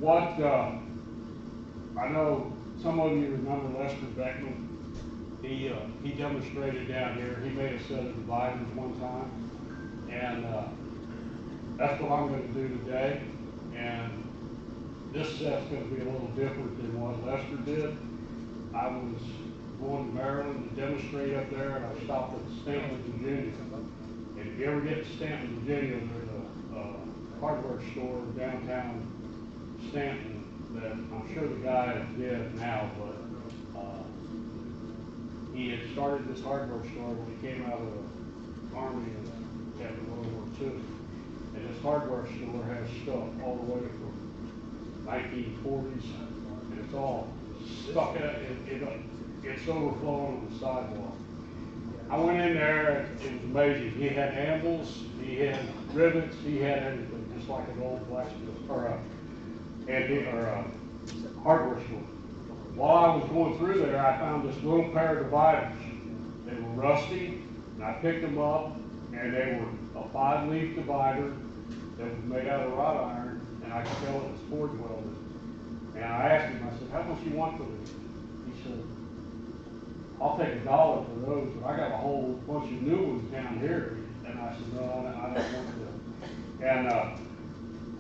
what I know some of you remember Lester Beckman. He demonstrated down here. He made a set of dividers one time, and that's what I'm going to do today. And this set's going to be a little different than what Lester did. I was going to Maryland to demonstrate up there, and I stopped at Stanton, Virginia. And if you ever get to Stanton, Virginia, there's a hardware store downtown Stanton that I'm sure the guy is dead now, but he had started this hardware store when he came out of the Army after World War II. And this hardware store has stuff all the way from 1940s, and it's all stuck it's overflowing on the sidewalk. I went in there, and it was amazing. He had anvils, he had rivets, he had everything, just like an old blacksmith or a hardware store. While I was going through there, I found this little pair of dividers. They were rusty, and I picked them up, and they were a 5-leaf divider that was made out of wrought iron, and I could tell it was forge welded. And I asked him, I said, how much do you want for these? He said, I'll take $1 for those, but I got a whole bunch of new ones down here. And I said, no, I don't want them. And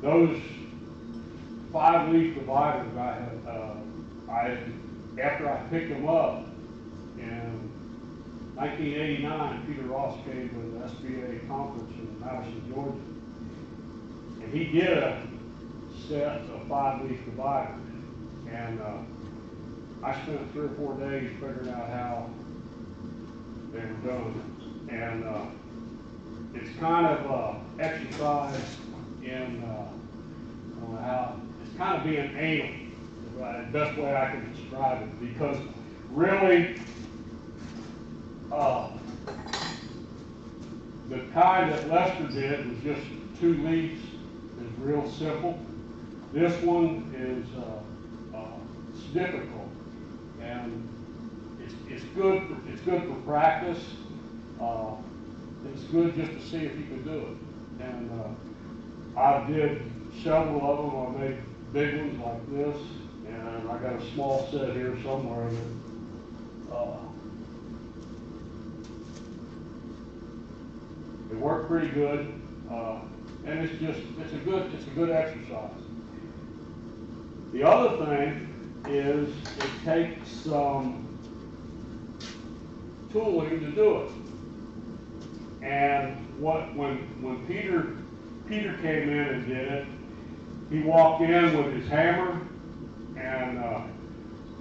those 5-leaf dividers after I picked them up in 1989, Peter Ross came to the SBA conference in Madison, Georgia. And he did a set of 5-leaf dividers. And I spent 3 or 4 days figuring out how they were done. And it's kind of exercise in, I don't know how, it's kind of being anal, the best way I can describe it, because really, the kind that Lester did was just 2 leaves, is real simple. This one is it's difficult, and it's good. It's good for practice. It's good just to see if you can do it. And I did several of them. I made big ones like this, and I got a small set here somewhere that they work pretty good, and it's a good exercise. The other thing is it takes some tooling to do it. And when Peter came in and did it, he walked in with his hammer and a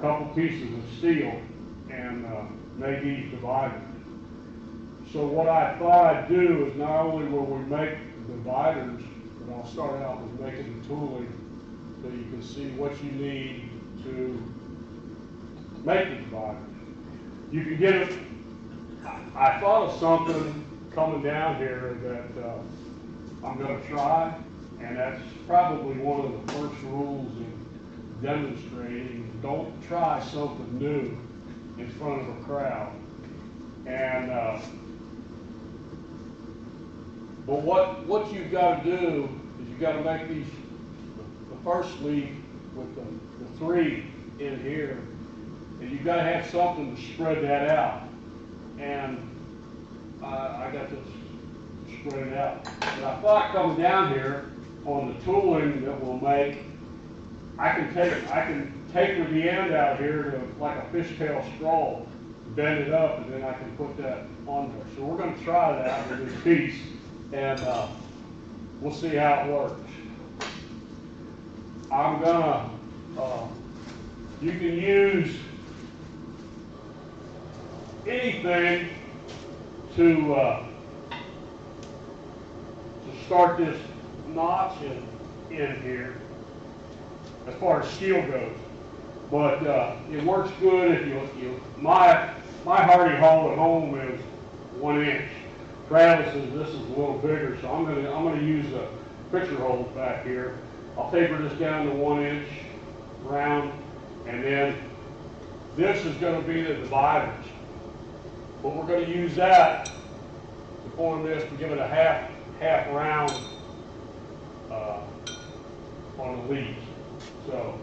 couple pieces of steel and made these dividers. So what I thought I'd do is not only will we make the dividers, but I'll start out with making the tooling so you can see what you need to make the dividers. You can get it. I thought of something coming down here that I'm going to try, and that's probably one of the first rules in demonstrating. Don't try something new in front of a crowd. And but what you've got to do is you've got to make these the first leaf with the 3 in here, and you've got to have something to spread that out. And I got this spread it out. But I thought coming down here on the tooling that we'll make, I can taper the end out here to like a fishtail straw, bend it up, and then I can put that on there. So we're going to try that with this piece, and we'll see how it works. I'm gonna, you can use anything to start this notch in here as far as steel goes. But it works good if you my hardy hole at home is 1 inch. Travis's, this is a little bigger, so I'm gonna use a picture hole back here. I'll taper this down to 1 inch round, and then this is going to be the dividers. But we're going to use that to form this to give it a half round on the leaves. So.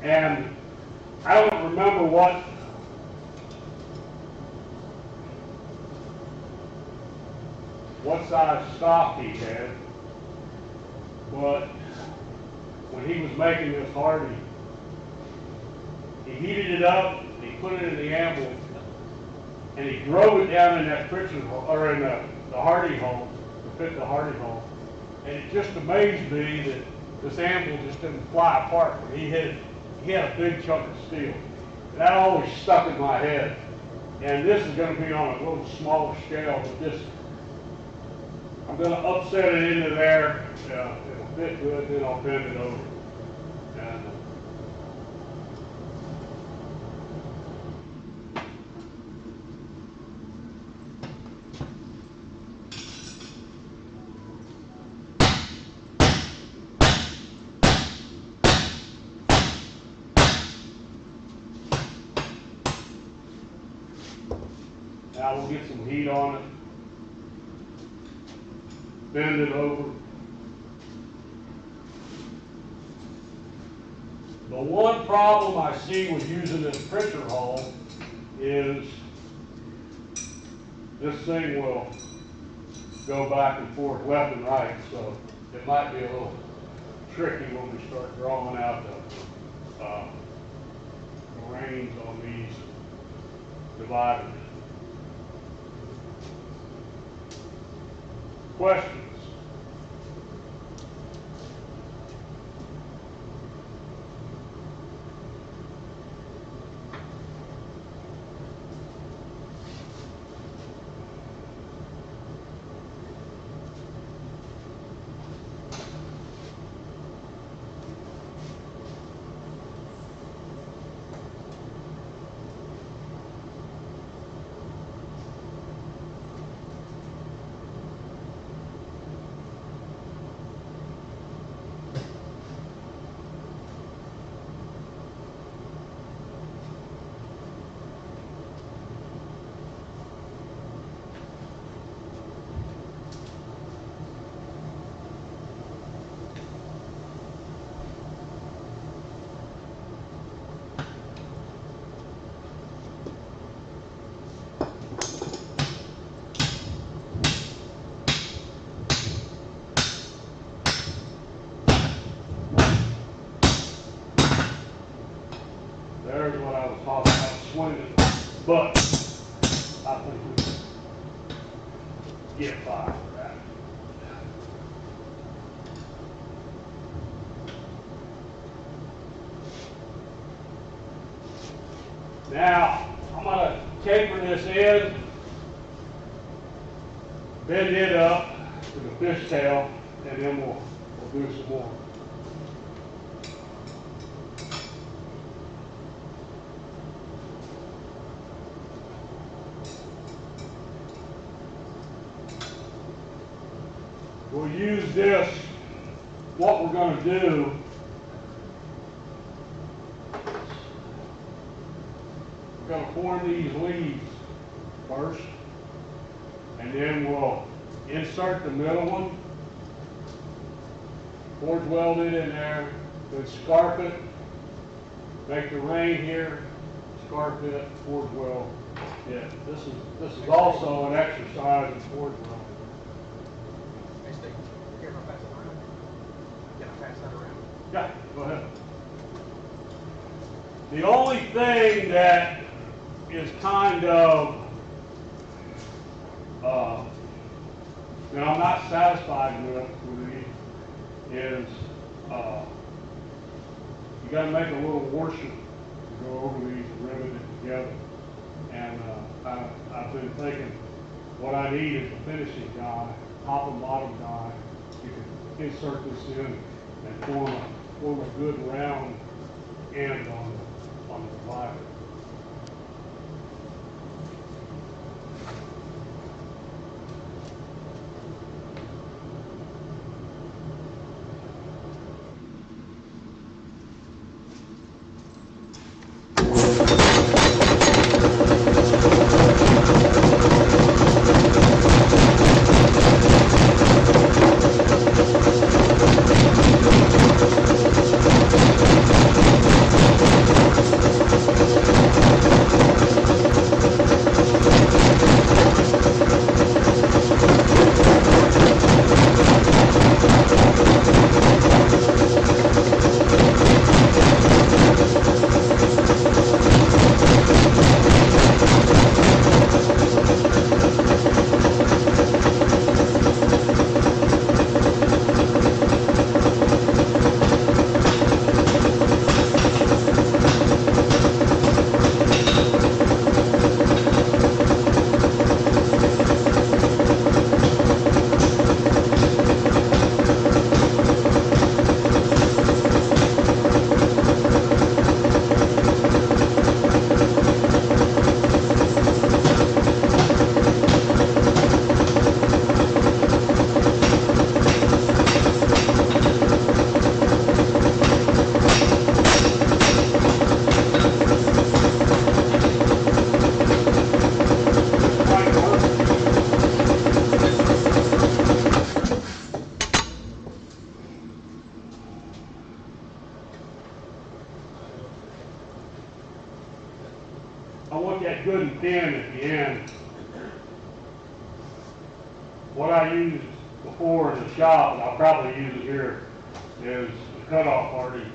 And I don't remember what size stock he had, but when he was making this hardy, he heated it up, he put it in the anvil, and he drove it down in that friction hole, or in the hardy hole, to fit the hardy hole. And it just amazed me that this anvil just didn't fly apart when he hit it. He had a big chunk of steel. And that always stuck in my head. And this is going to be on a little smaller scale, but just, I'm going to upset it into there. It'll fit good, then I'll bend it over. And now we'll get some heat on it, bend it over. The one problem I see with using this printer hole is this thing will go back and forth left and right, so it might be a little tricky when we start drawing out the range on these dividers. Questions? There's what I was talking about, swinging. But I think we can get by for that. Now, I'm going to taper this in, bend it up to the fishtail, and then we'll do some more. we'll use this. What we're going to do, we're going to form these leaves first, and then we'll insert the middle one, forge weld it in there, then scarf it, make the ring here, scarf it, forge weld it. This is also an exercise in forge welding. Yeah, go ahead. The only thing that is kind of that I'm not satisfied with is you got to make a little washer to go over these and rivet it together. And I've been thinking what I need is a finishing die, top and bottom die. You can insert this in and form a good round end on the divider. I want that good and thin at the end. What I used before in the shop, and I'll probably use it here, is the cutoff party.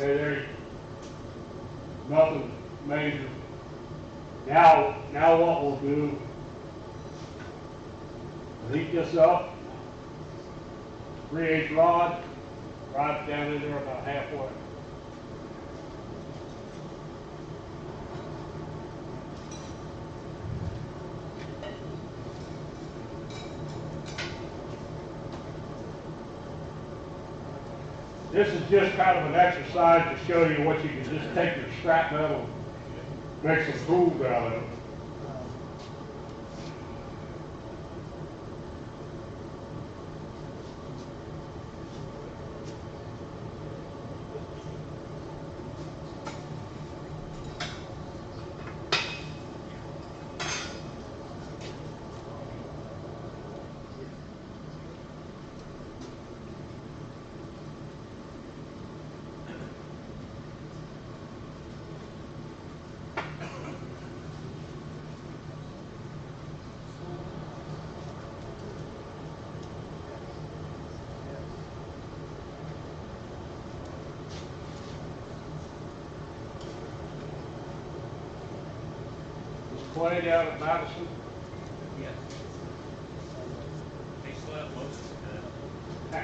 Okay, there, nothing major. Now what we'll do, heat this up, 3/8 rod, right down in there about halfway. This is just kind of an exercise to show you what you can just take your scrap metal, make some tools out of it. Clay down at Madison. Yes. Well, most of that. I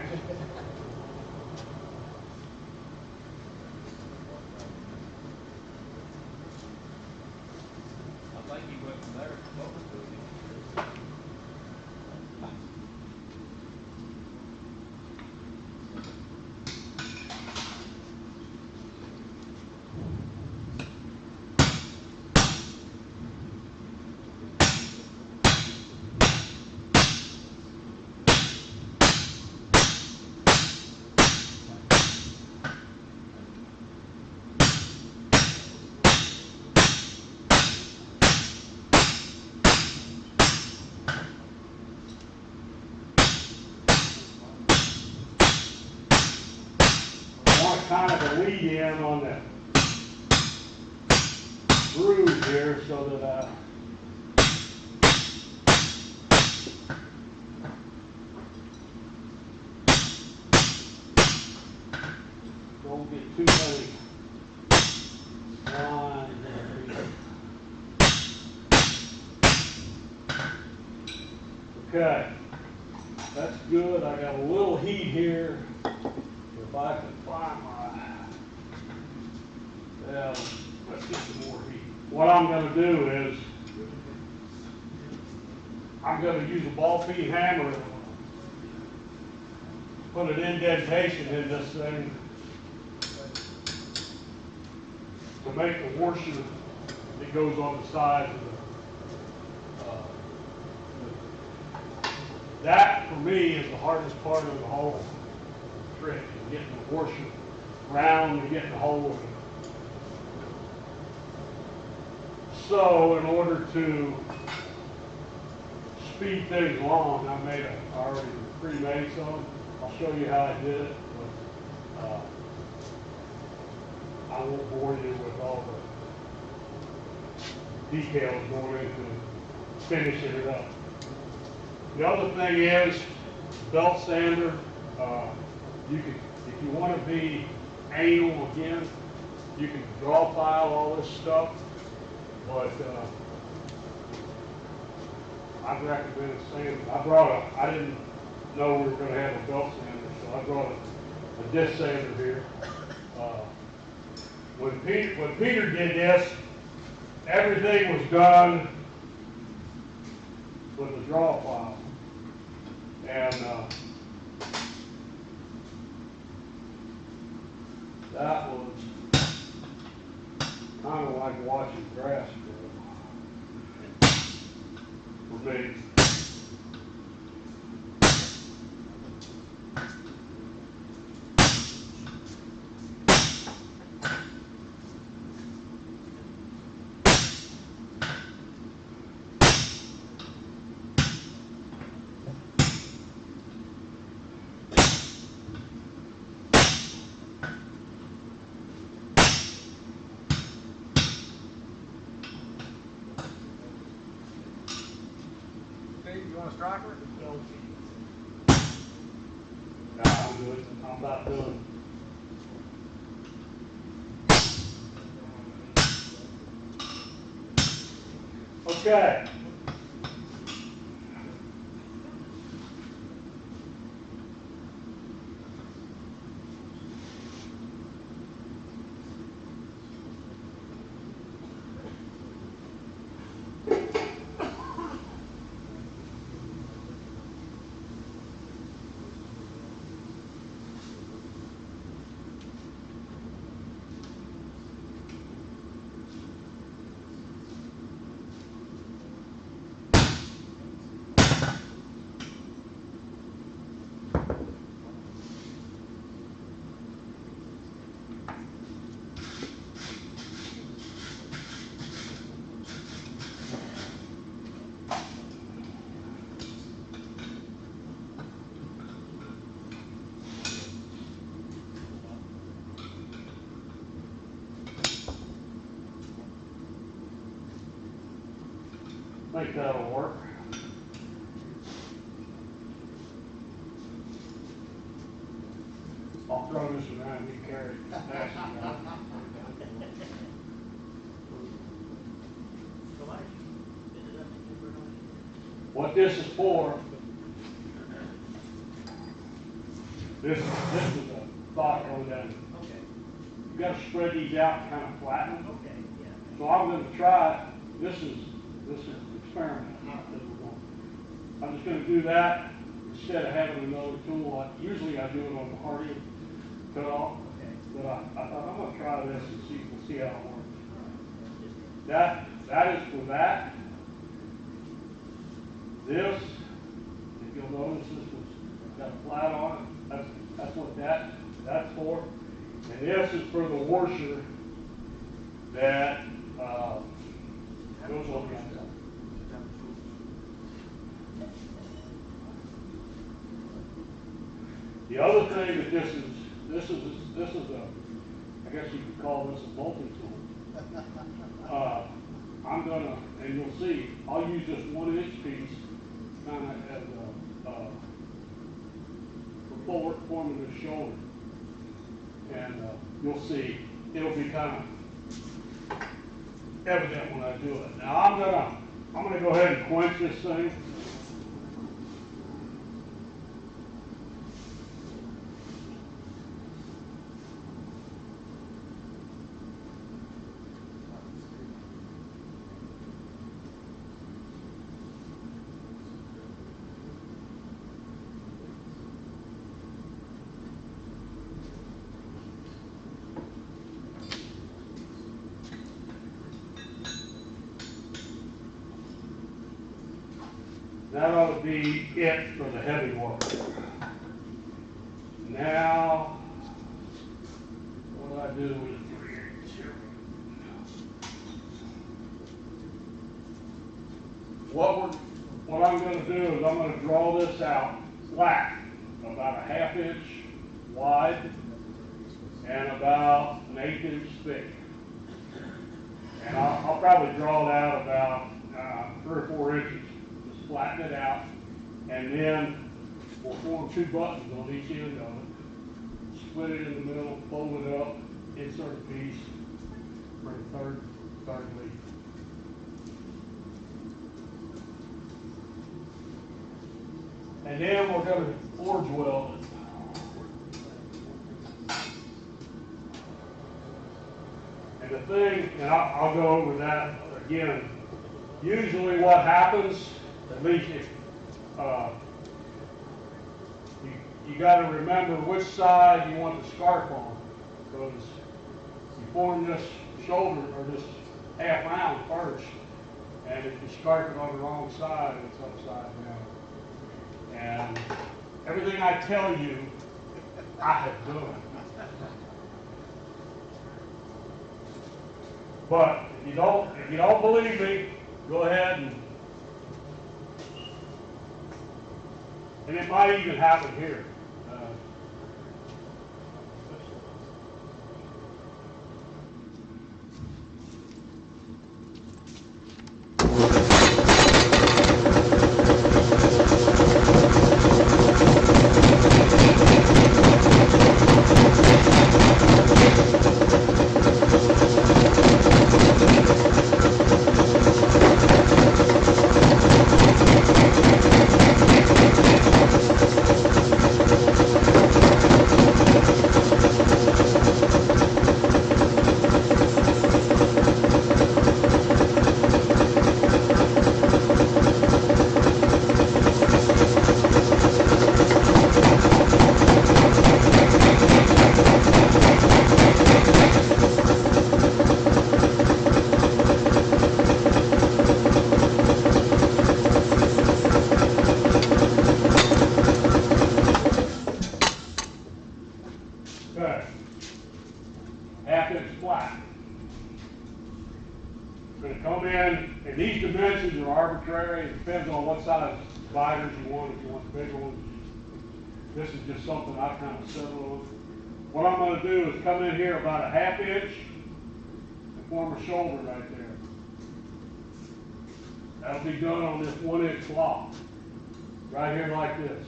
think he went from there over to him. Kind of a lead in on the groove here so that don't get too many lines there. Okay, that's good. I got a little heat here. If I can find my, well, let's get some more heat. What I'm going to do is, I'm going to use a ball peen hammer to put an indentation in this thing to make the washer that goes on the sides of the, that for me is the hardest part of the whole trick, is getting the washer round and getting the hole in it. So in order to speed things along, I already pre-made some. I'll show you how I did it, but I won't bore you with all the details going into finishing it up. The other thing is belt sander. You can, if you want to be anal again, you can draw file all this stuff, but I'd recommend sanding. I didn't know we were going to have a belt sander, so I brought a disc sander here. When Peter did this, everything was done with the draw file, and that was kind of like watching grass grow for me. You want a striker? Nah, I'm good. I'm about done. Okay. I think that'll work. I'll throw this around and you carry it. What this is for This is a thought going down. Okay, You gotta spread these out, kind of flatten them. okay, yeah. So I'm gonna try, this is experiment, not that we're going. I'm just gonna do that instead of having another tool. Usually I do it on the hardy cut off, Okay. but I thought I'm gonna try this and see how it works. All right. That is for that. This, if you'll notice, this has got a flat on it. That's what that's for. And this is for the washer that goes on the outside. The other thing that this is a, I guess you could call this a multi-tool. I'm gonna, and you'll see, I'll use this 1-inch piece kind of as for forming the shoulder. And you'll see, it'll be kind of evident when I do it. Now I'm gonna go ahead and quench this thing. That ought to be it for the heavy work. Now, what do I do with 3/8 here? What I'm going to do is I'm going to draw this out flat, about a 1/2 inch wide and about an 1/8 inch thick. And I'll probably draw it out about 3 or 4 inches. Flatten it out, and then we'll form 2 buttons on each end of it. Split it in the middle, fold it up, insert a piece for the third leaf. And then we're going to forge weld it. And the thing, and I'll go over that again. Usually what happens, at least if, you got to remember which side you want the scarf on, because you form this shoulder or this half round first, and if you scarf it on the wrong side, it's upside down. And everything I tell you, I have done. But if you don't believe me, go ahead and it might even happen here. Okay. 1/2 inch flat. It's going to come in, and these dimensions are arbitrary. It depends on what size dividers you want. If you want the bigger ones, this is just something I've kind of settled on. What I'm going to do is come in here about a 1/2 inch and form a shoulder right there. That'll be done on this 1-inch block. Right here like this.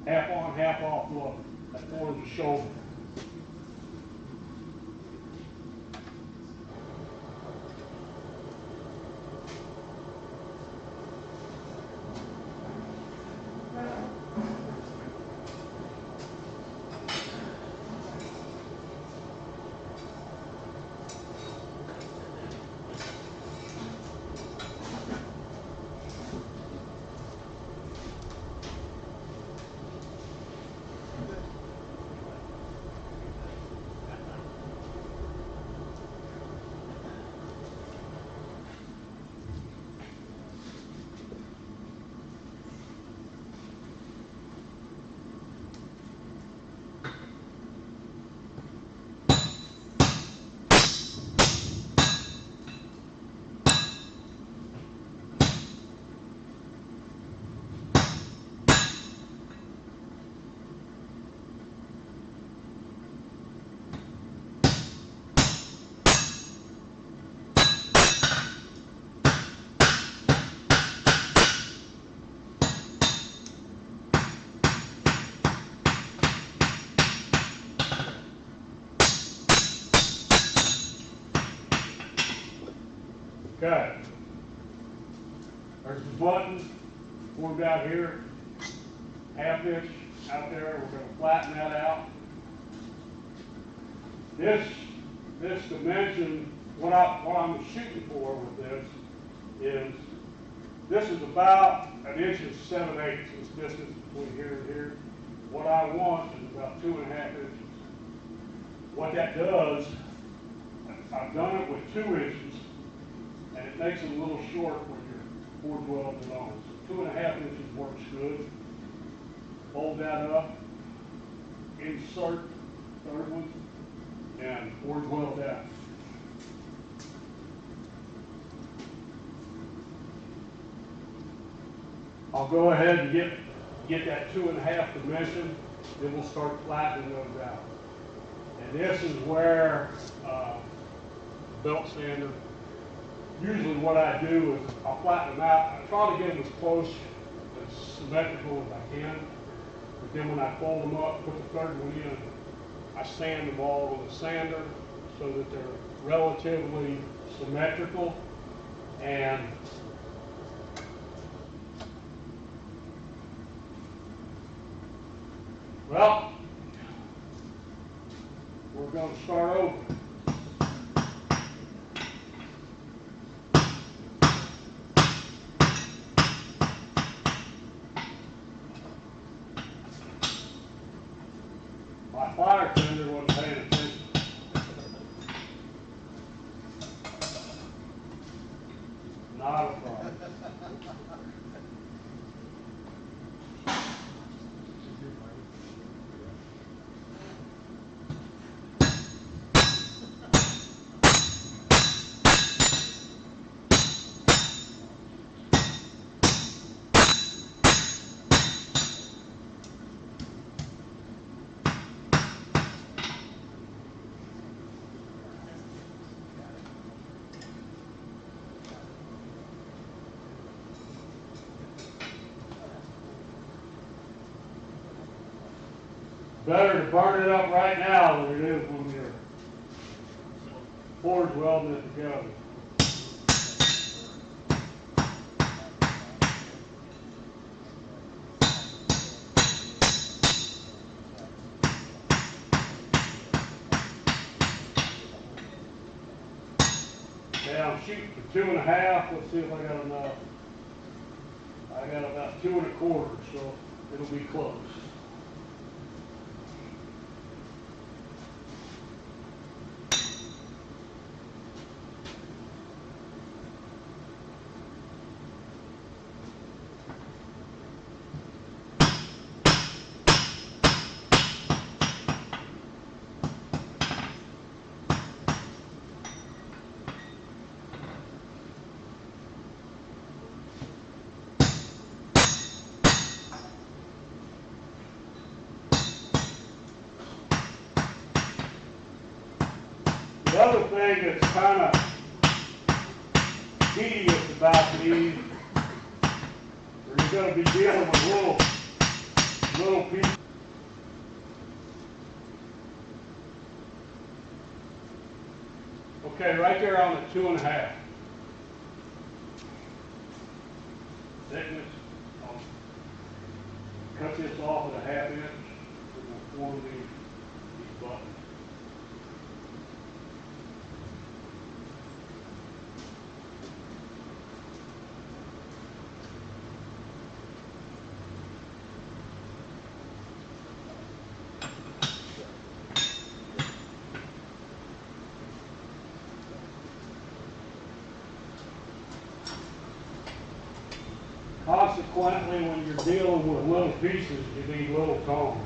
Half on, half off look. That forms a shoulder. Okay. There's the button formed out here, half inch out there. We're going to flatten that out. This dimension, what I'm shooting for with this is about 1 7/8 inches distance between here and here. What I want is about 2.5 inches. What that does, I've done it with 2 inches, and it makes it a little short when you're forge welding it on. So 2.5 inches works good. Hold that up, insert third one, and forge weld that. I'll go ahead and get that 2.5 dimension, then we'll start flattening those out. And this is where belt sander, usually what I do is I'll flatten them out. I try to get them as close, as symmetrical as I can. But then when I fold them up, put the third one in, I sand them all with a sander so that they're relatively symmetrical. And well, we're going to start over. My fire tender wasn't paying attention. Not a problem. Better to burn it up right now than it is when you're forge welding it together. Okay, I'm shooting for 2.5. Let's see if I got enough. I got about 2 1/4, so it'll be close. The other thing that's kind of tedious about these, you're going to be dealing with little pieces. Okay, right there on the 2.5 thickness, I'll cut this off at 1/2 inch. We're going to form these buttons. Consequently, when you're dealing with little pieces, you need little tongs.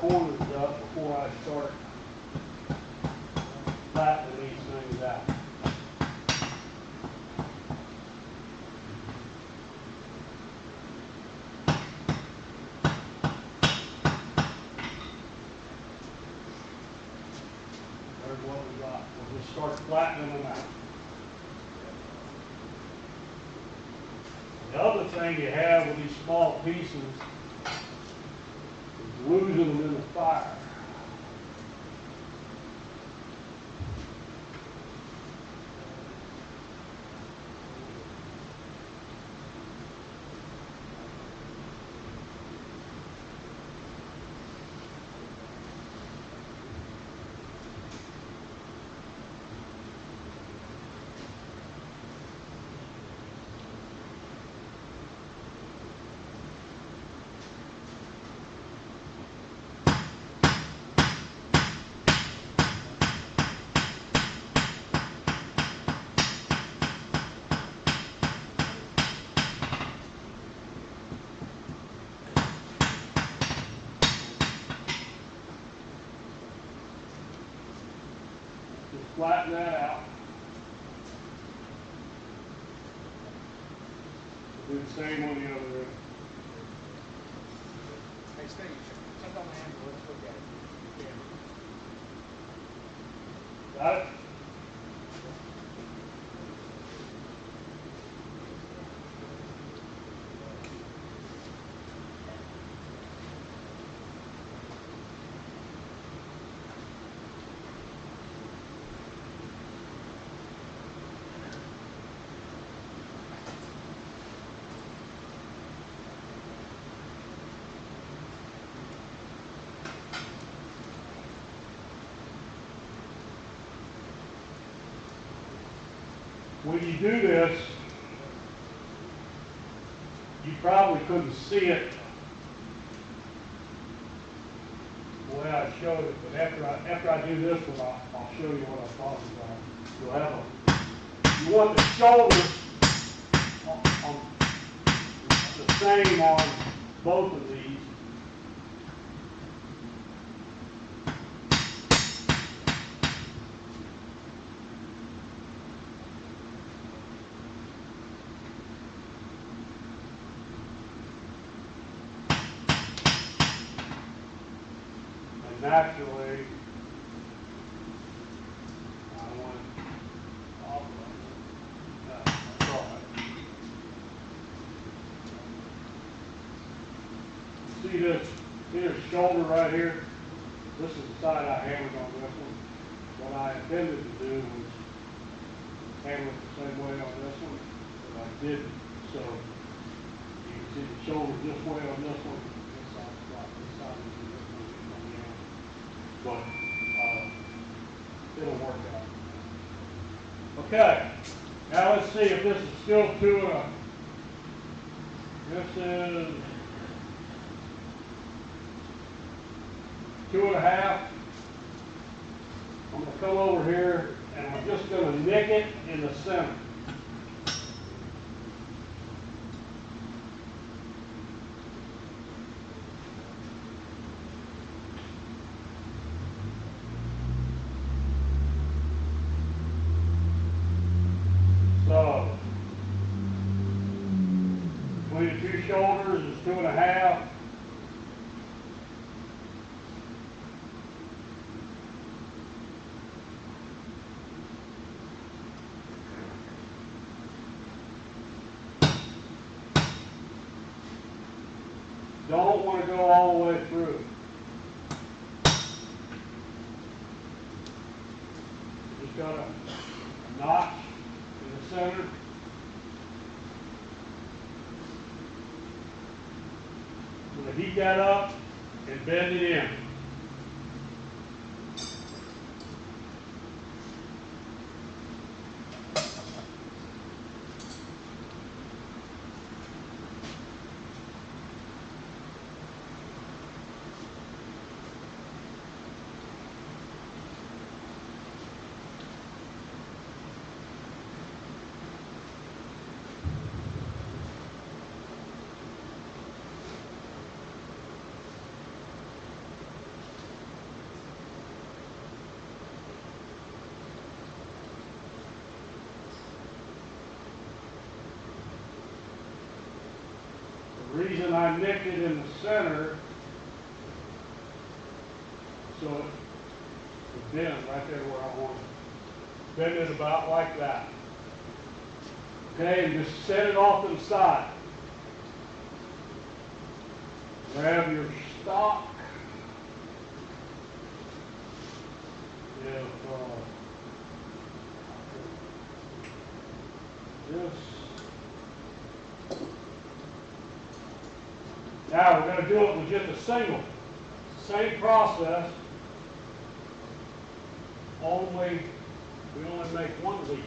corners up before I start flattening these things out. There's what we got. We'll just start flattening them out. The other thing you have with these small pieces is losing them in the fire. Just flatten that out. Do the same on the other end. Hey, Steve, check on the handle, let's look at it. Got it? When you do this, you probably couldn't see it the way I showed it, but after I do this one, I'll show you what I'm talking about. You'll have you want the shoulders on the same on both of these. Naturally, I want off you see this here's shoulder right here. This is the side I hammered on this one. What I intended to do was hammer it the same way on this one, but I didn't. So you can see the shoulder this way on this one. This side's flat. This side is this one. But it'll work out. Okay, now let's see if this is still 2.5. This is 2.5. I'm going to come over here and I'm just going to nick it in the center. So, between the two shoulders is 2.5. Don't want to go all the way through. Just got a notch in the center. I'm going to heat that up and bend it in. reason I nicked it in the center, so it would bend right there where I want it. Bend it about like that. Okay, and just set it off to the side. Grab your stock. If this. Now we're going to do it with just a single. Same process. Only we only make one lead.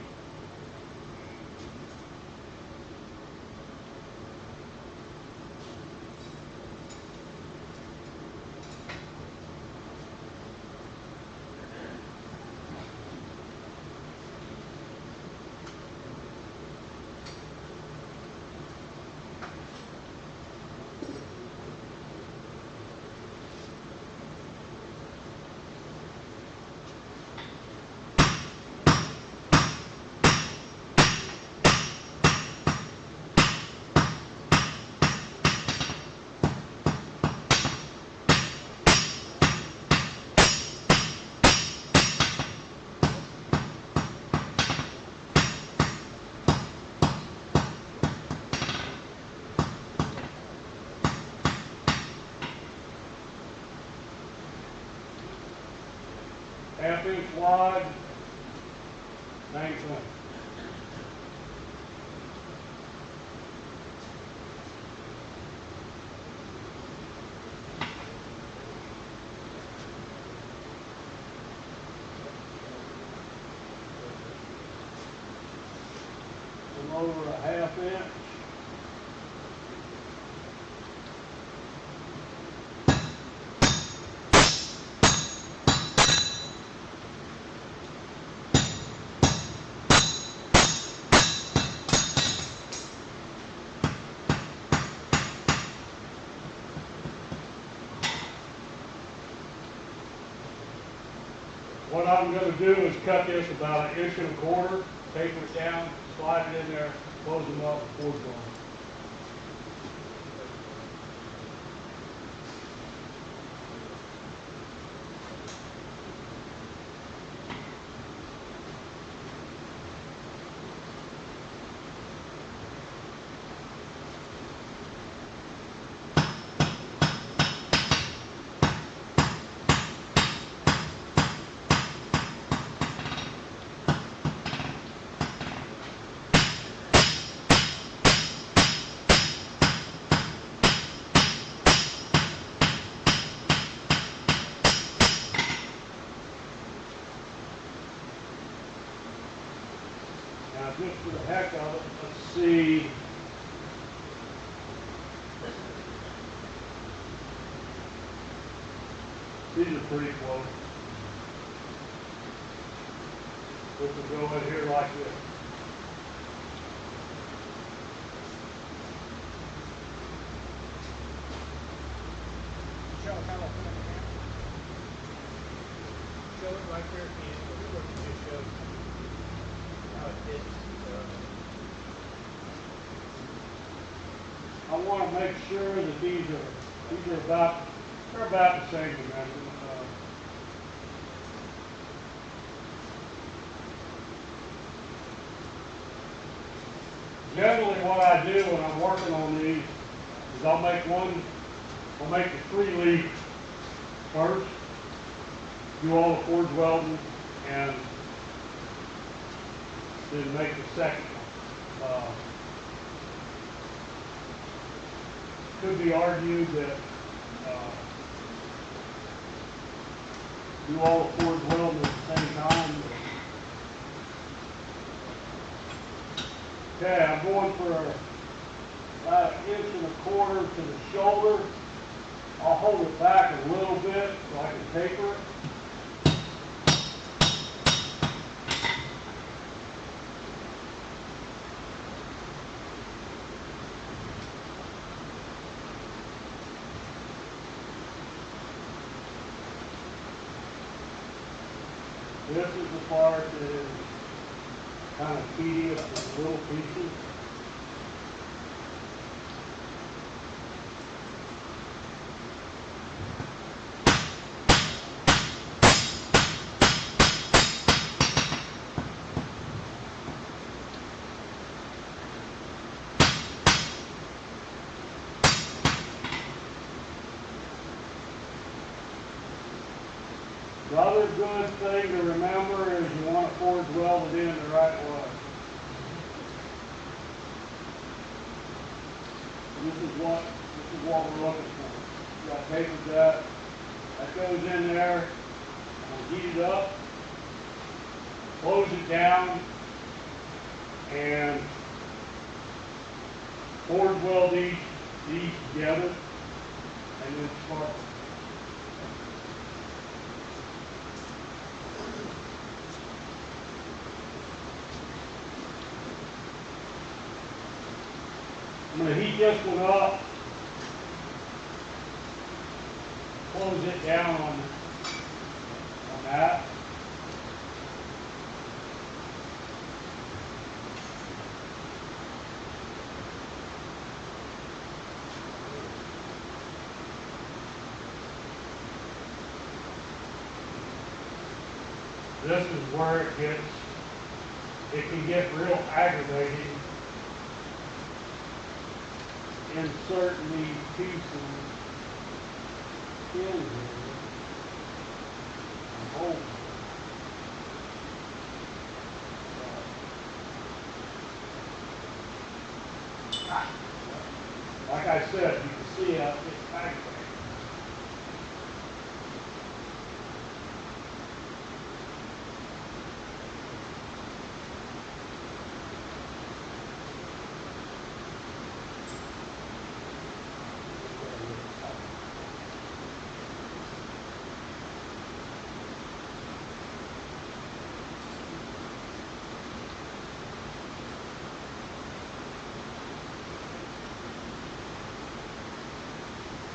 Half-inch wide, same thing. Come over a half-inch. What I'm going to do is cut this about 1 1/4 inches, taper it down, slide it in there, close them up, and forge them. Now, just for the heck of it, let's see. These are pretty close. This will go in here like this. Show it how I put it in. Show it right there at the end. What you just showed. How it fits. I want to make sure that these are about the same dimension. Generally, what I do when I'm working on these is I'll make the 3-leaf first, do all the forge welding, and then make the second one. Could be argued that do all the forge welding at the same time. Okay, I'm going for about 1 1/4 inches to the shoulder. I'll hold it back a little bit so I can taper it. This is the part that is kind of tedious with little pieces. The other good thing to remember is you want to forge weld it in the right way. This is what we're looking for. You got paper jet that goes in there. We'll heat it up, close it down, and forge weld these together, and then spark. I'm going to heat this one up, close it down on that. This is where it can get real aggravating. Inserting these pieces in here and hold them. Like I said, you can see how it gets aggravating.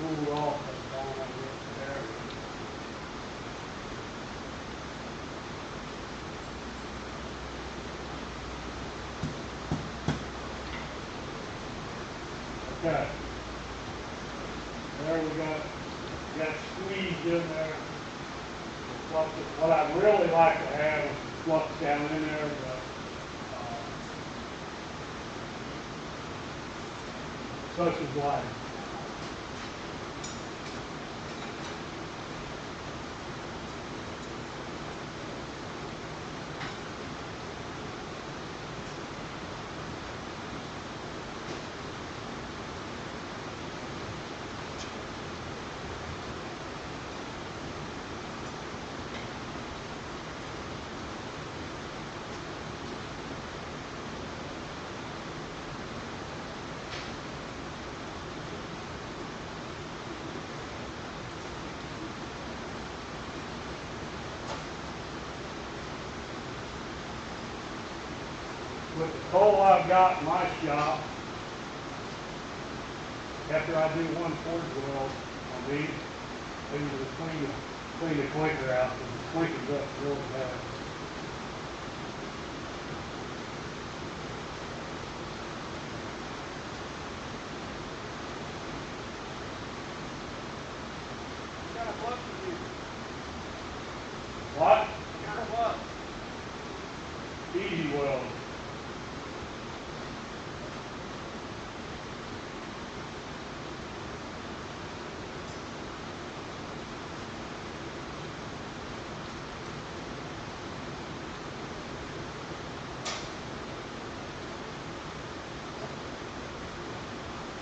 Cooled off and down on this area. Okay. There we got squeezed in there. What I really like to have is flux down in there, such as life. With the coal I've got in my shop, after I do one forge weld on these, I usually clean the clinker out, and the clinker's up really bad. What kind of flux is you? What? What kind of flux? Easy weld.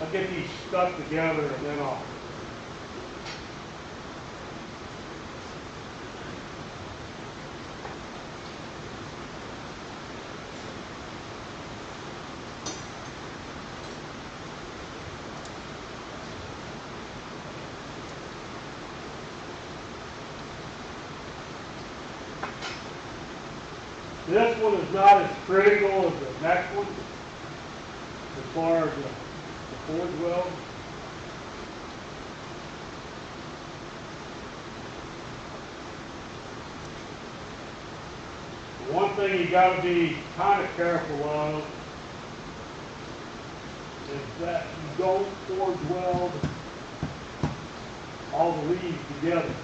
I'll get these stuck together and then I'll This one is not as critical as the next one as far as the forge weld. One thing you got to be kind of careful of is that you don't forge weld all the leaves together.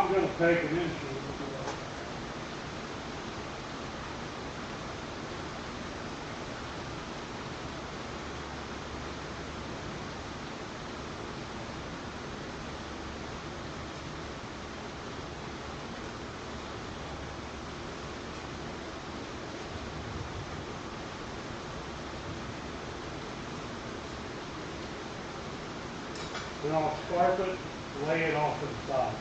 I'm gonna take an instrument. And I'll scarf it, lay it off to the side.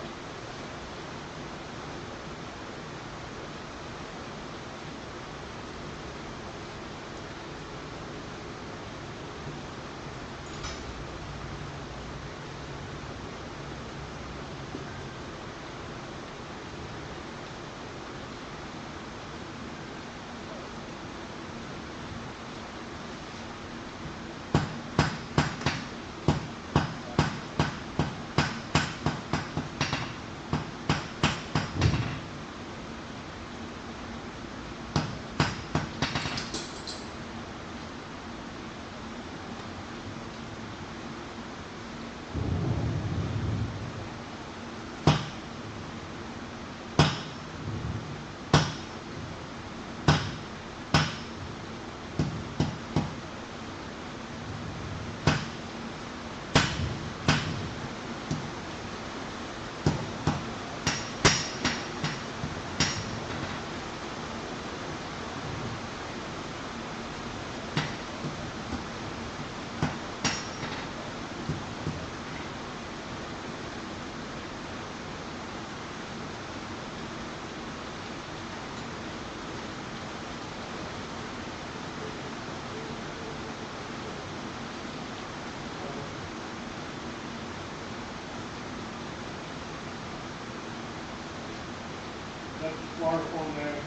That's the scarf on there.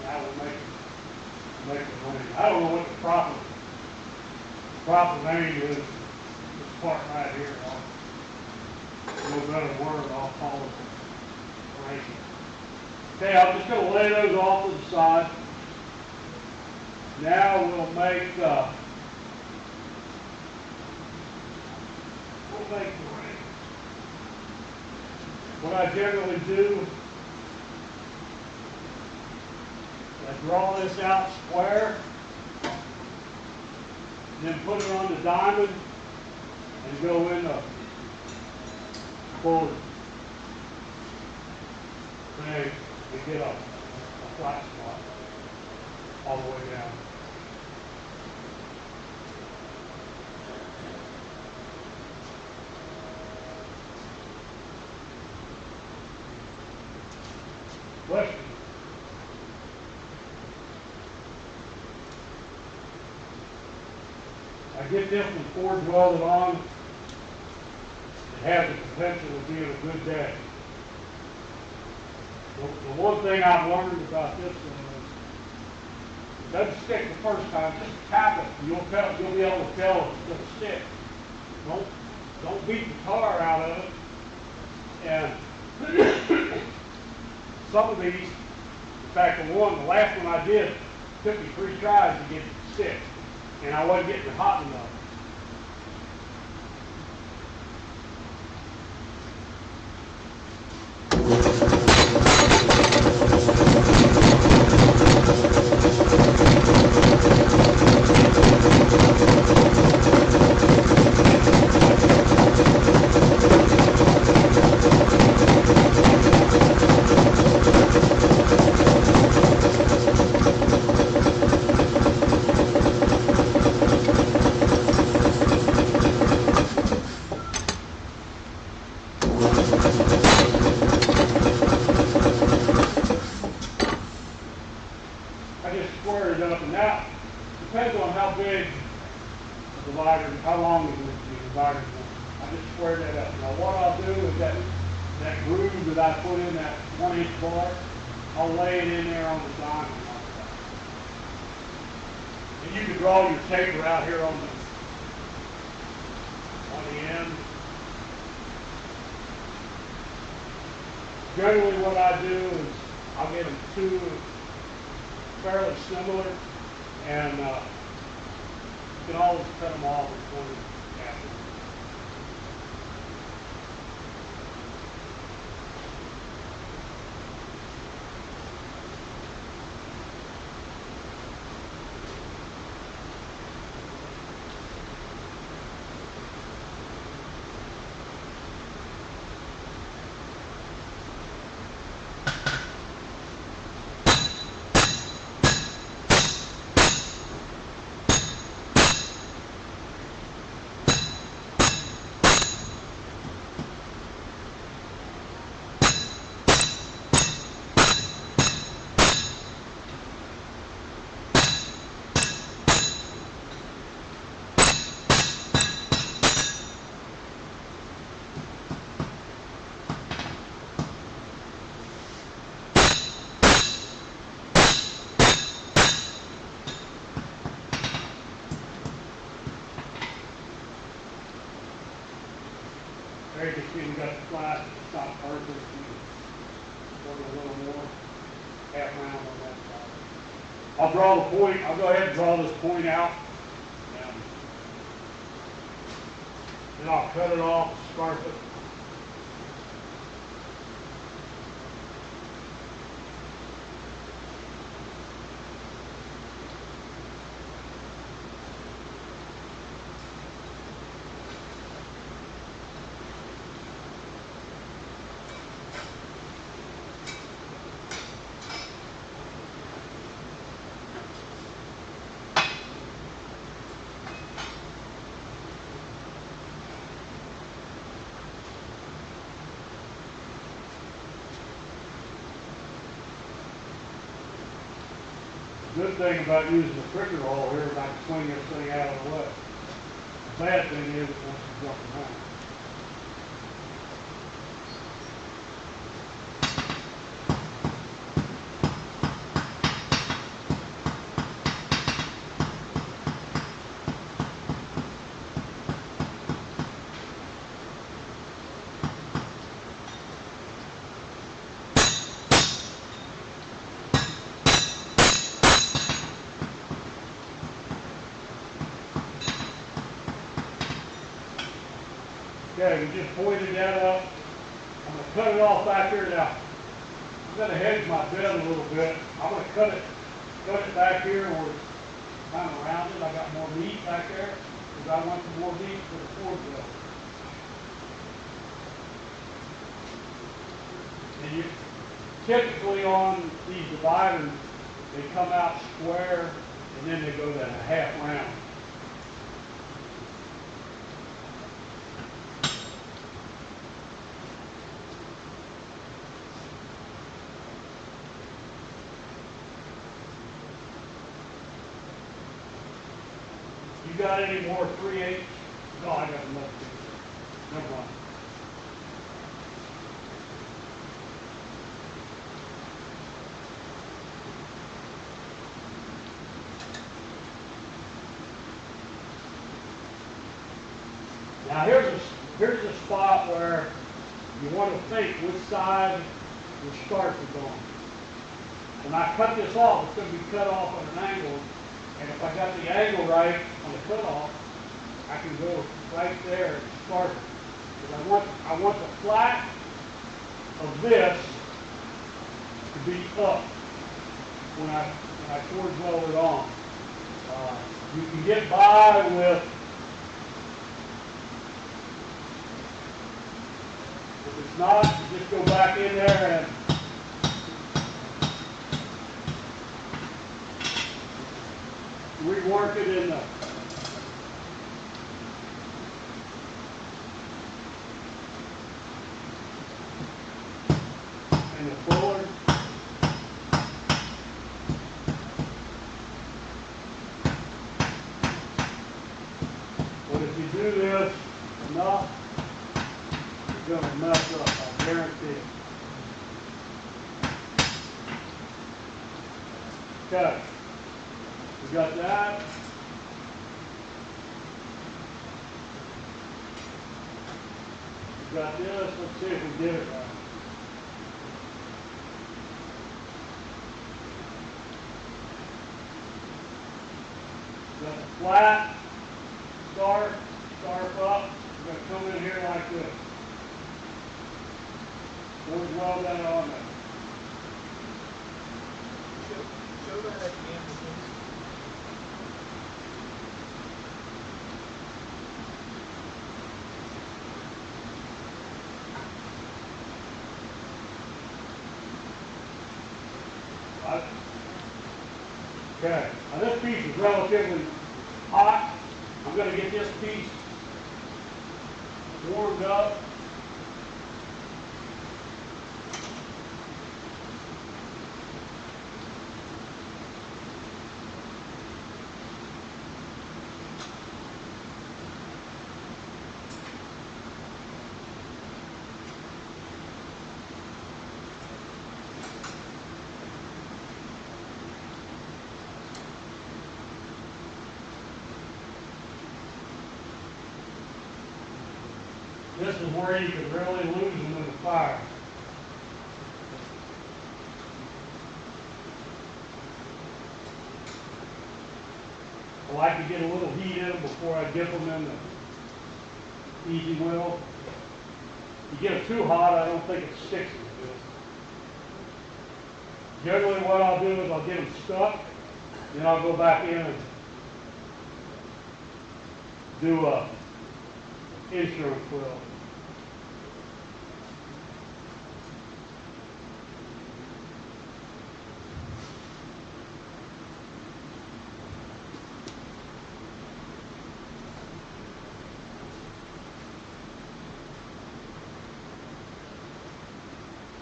Now we'll make it running. I don't know what the proper name is. This part right here. No better word, I'll call it ranking. Okay, I'm just going to lay those off to the side. Now we'll make the ring. What I generally do, I draw this out square, and then put it on the diamond, and go in the forward thing and get a flat spot all the way down. Question. I get this one forge welded on. It has the potential of being a good day. The one thing I've learned about this one is it doesn't stick the first time. Just tap it. You'll be able to tell if it's going to stick. Don't beat the tar out of it. And some of these, in fact, the last one I did, took me 3 tries to get it to stick, and I wasn't getting it hot enough. I just square it up, and that depends on how big the divider, how long the divider is. I just square that up. Now what I'll do is that groove that I put in that 1-inch bar, I'll lay it in there on the diamond like that. And you can draw your taper out here on the end. Generally what I do is I'll get them 2 fairly similar, and you can always cut them off before you after. There you can see we got the flat, it's not perfect. Work a little more, half round on that side. I'll draw the point, I'll go ahead and draw this point out. And then I'll cut it off, scarf it. Good thing about using the trigger roll here is I can swing this thing out of the way. The bad thing is it wants to jump around. Okay, we just pointed that up. I'm going to cut it off back here now. I'm going to hedge my bed a little bit. I'm going to cut it back here where it's kind of rounded. I got more meat back there because I want some more meat for the forward bed. And you typically on these dividers, they come out square and then they go to a half round. You got any more 3/8? No, I got enough. No problem. Now here's a spot where you want to think which side your starch is on. When I cut this off, it's going to be cut off at an angle. And if I got the angle right on the cutoff, I can go right there and start it. Because I want the flat of this to be up when I forge weld it on. You can get by with, if it's not, you just go back in there and rework it in the fuller. But if you do this enough, you're going to mess up, I guarantee it. Okay. We got that. We got this. Let's see if we did it right. Got the flat, scarf up. We're going to come in here like this. Forge weld that on there. Show that at the end. Okay, now this piece is relatively hot. I'm going to get this piece warmed up. This is where you can really lose them in the fire. I like to get a little heat in them before I dip them in the easy wheel. You get it too hot, I don't think it sticks as good. Generally what I'll do is I'll get them stuck, then I'll go back in and do a insurance wheel.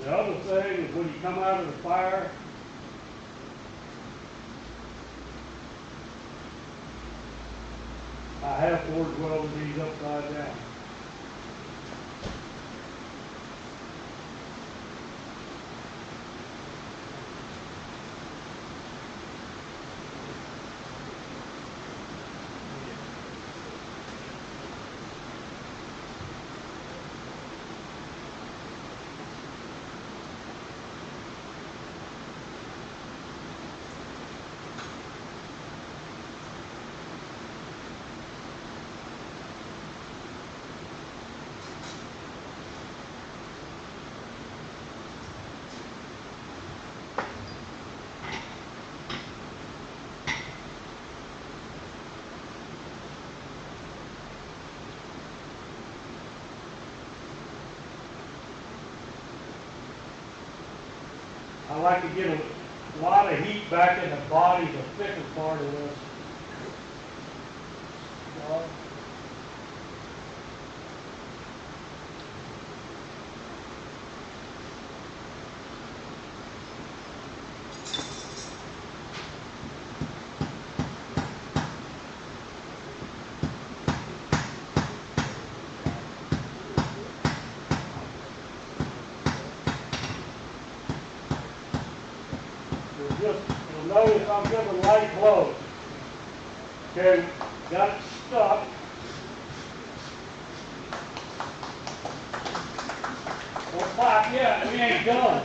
The other thing is when you come out of the fire, I have forged welded these upside down. I like to get a lot of heat back in the body, the thicker part of this. You'll notice I'm giving light blows. Okay, got it stuck. Don't clap yet, we ain't done.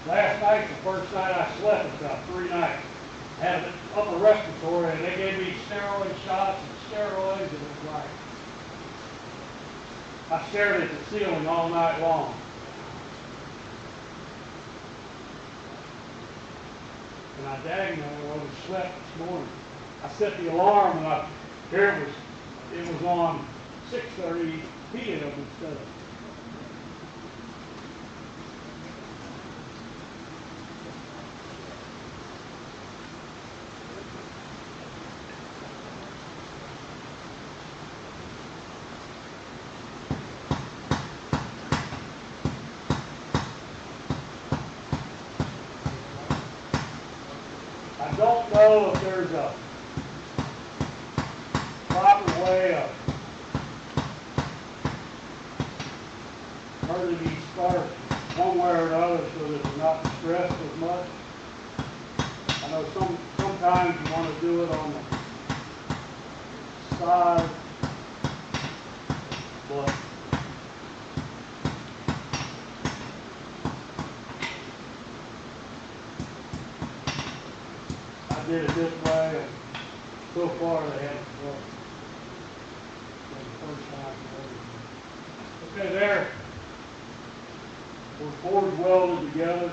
Last night, the first night I slept, it was about 3 nights. I had an upper respiratory, and they gave me steroid shots and steroids, and it was like, I stared at the ceiling all night long. And I overslept this morning. I set the alarm, and here it was on 6:30 p.m. instead of. I don't know if there's a proper way of hurting these sparks one way or another so that they're not stressed as much. I know sometimes you want to do it on the side, but did it this way, and so far they haven't worked. For the first time for everything. Okay, there. We're forward welded together.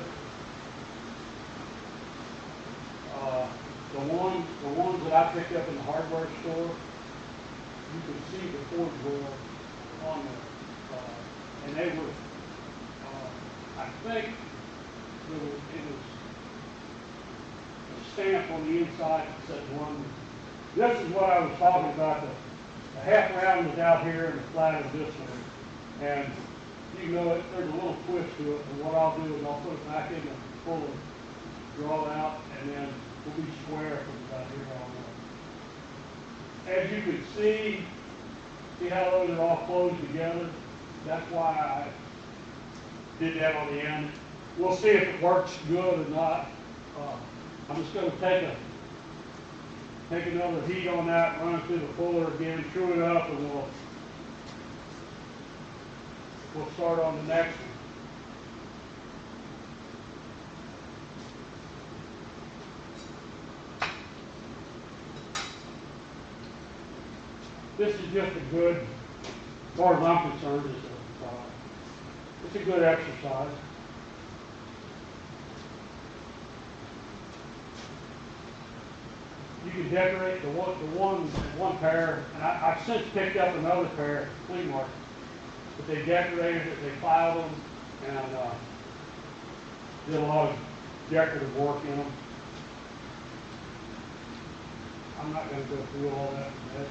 The ones that I picked up in the hardware store, you could see the forward weld on there, and they were. I think it was a stamp on the inside that said one. This is what I was talking about. The half round was out here and the flat is this way, and you know it. There's a little twist to it. And what I'll do is I'll put it back in the fuller, draw it out, and then we'll be square from about here on up. As you can see how those are all closed together. That's why I did that on the end. We'll see if it works good or not. I'm just going to take another heat on that, run it through the fuller again, true it up, and we'll start on the next one. This is just a good, as far as I'm concerned, it's a good exercise. You can decorate the one pair, and I've since picked up another pair at the flea market. But they decorated it, they filed them, and did a lot of decorative work in them. I'm not going to go through all that today.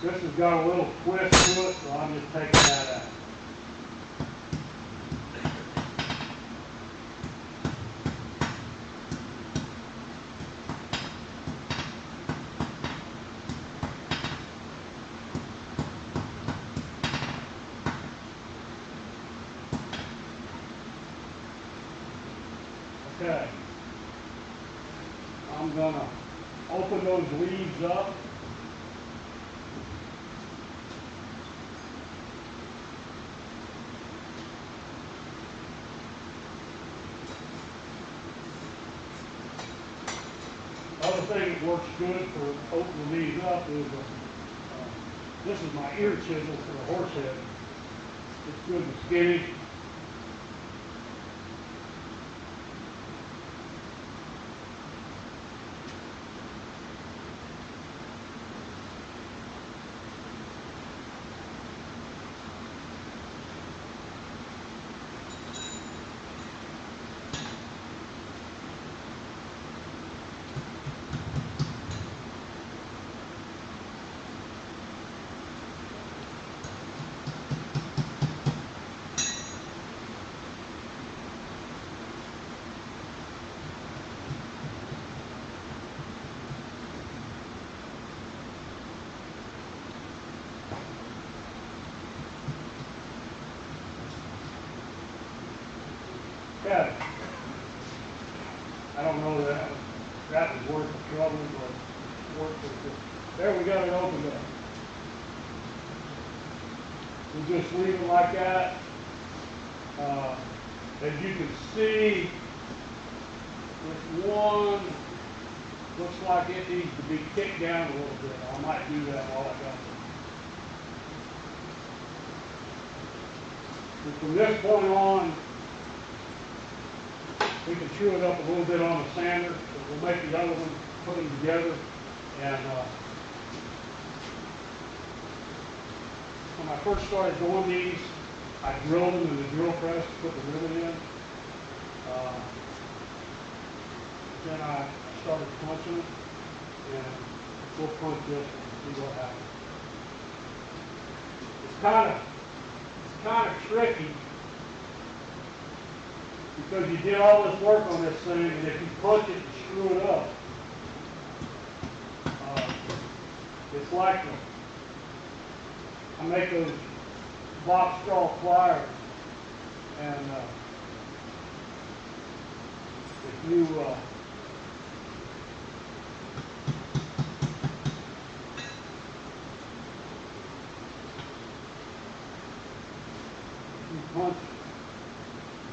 This has got a little twist to it, so I'm just taking that out. Okay. I'm going to open those leaves up. Other thing that works good for opening these up is this is my ear chisel for the horse head. It's good and skinny. Okay. I don't know that was worth the trouble, but worth it. There we got it opened up. We just leave it like that. As you can see, this one looks like it needs to be kicked down a little bit. I might do that while I got it. And from this point on, we can chew it up a little bit on the sander. We'll make the other one, put them together. And when I first started doing these, I drilled them in the drill press to put the ribbon in. Then I started punching it, and we'll punch this and see what happens. It's kind of tricky, because you did all this work on this thing, and if you punch it and screw it up, it's like I make those box straw pliers, and you,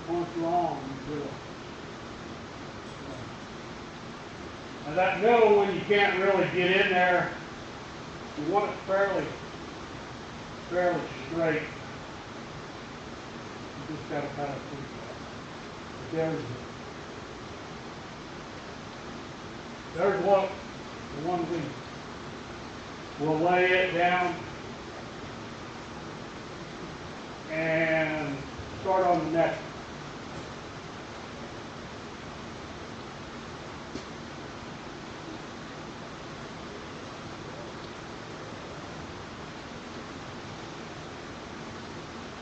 punch long, you do it. Now that middle one, you can't really get in there. You want it fairly straight. You just got to kind of tweak that. But there's what the one we'll lay it down and start on the neck.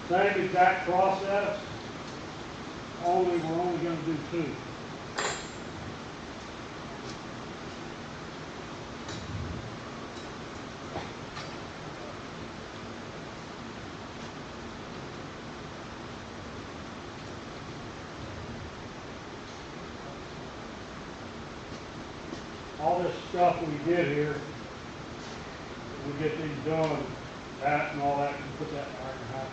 Same exact process, we're only going to do 2. All this stuff we did here, we get these done, that and all that, and put that in our house.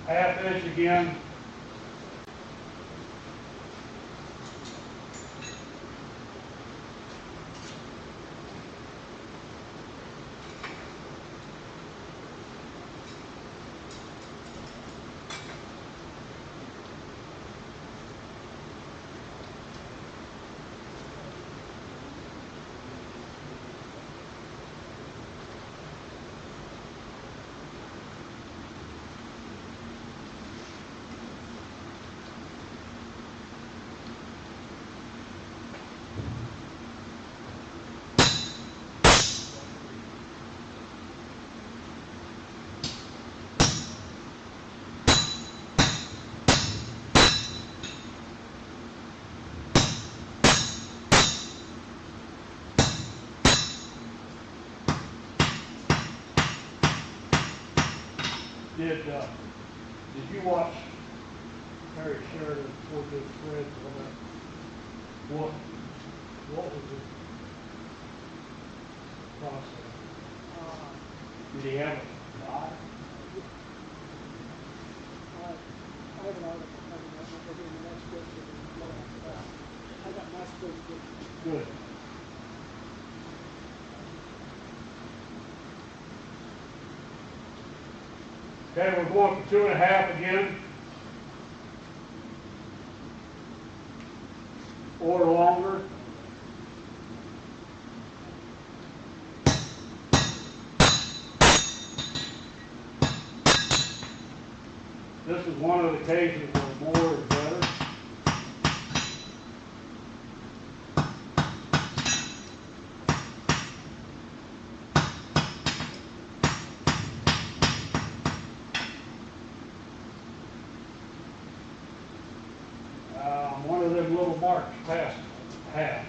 Half inch again. Did you watch Harry Sheridan for the threads on that? What was his process? Did he have a diet? I have an article coming up, I'll be in the next book, I got my script. Good. Okay, we're going for 2.5 again. Or longer. one of the cases where more is better. One of them little marks past half.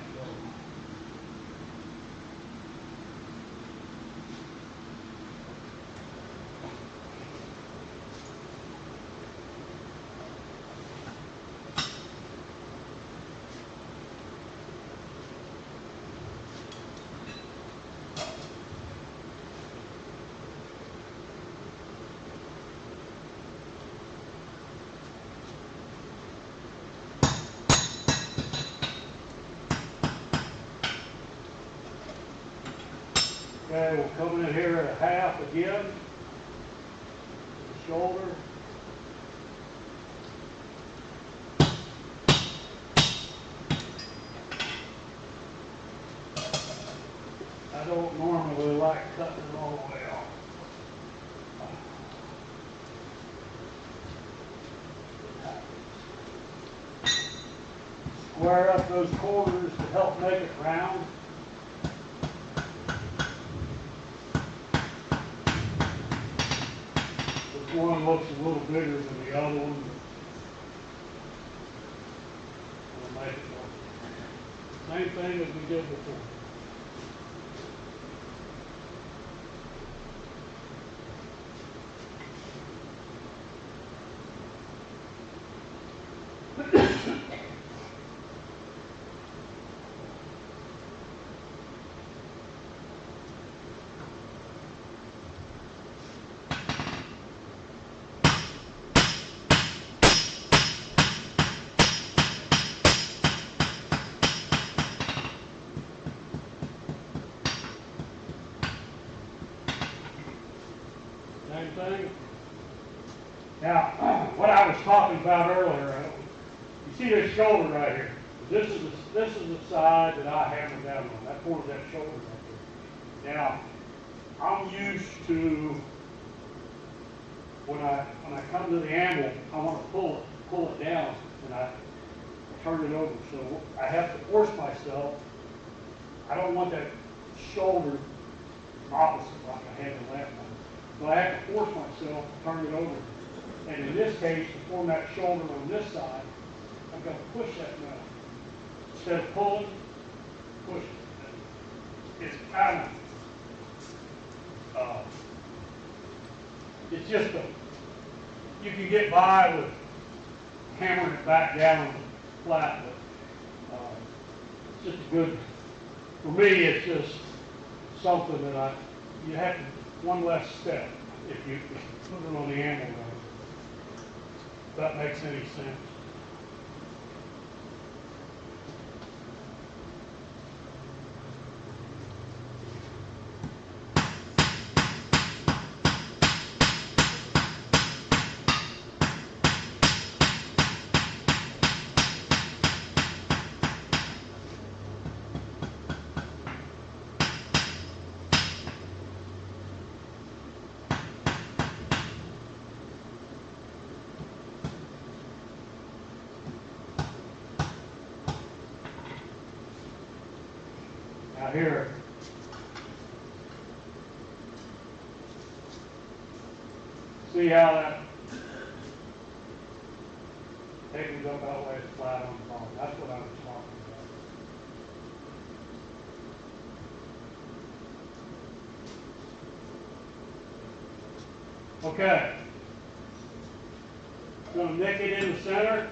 Okay, we'll come in here at a half again. The shoulder. I don't normally like cutting it all the way off. Square up those corners to help make it round. This one looks a little bigger than the other one. We'll make it work. Same thing as we did before. Same thing. Now, what I was talking about earlier, you see this shoulder right here. This is the side that I hammered down on. That points that shoulder right there. Now, I'm used to when I come to the anvil, I want to pull it down, and I turn it over. So I have to force myself. I don't want that shoulder opposite like I had the last one. So I have to force myself to turn it over. And in this case, to form that shoulder on this side, I'm going to push that metal. Instead of pulling, push it. It's kind of, it's just you can get by with hammering it back down on the flat, but it's just good, for me, it's just something that you have to, one less step if you put it on the anvil. If that makes any sense. Now here, see how that takes up that way, it's flat on the bottom. That's what I was talking about. Okay. Going to nick it in the center.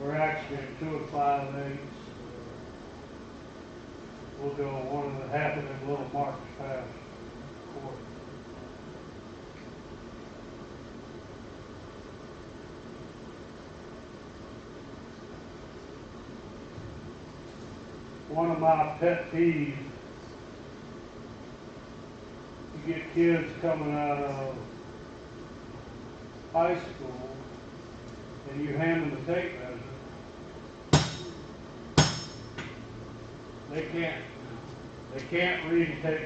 We're actually at 2 5/8. We'll go 1 1/2 of them little marks past quarter. One of my pet peeves, you get kids coming out of high school and you hand them the tape measure. They can't They can't read a tape measure.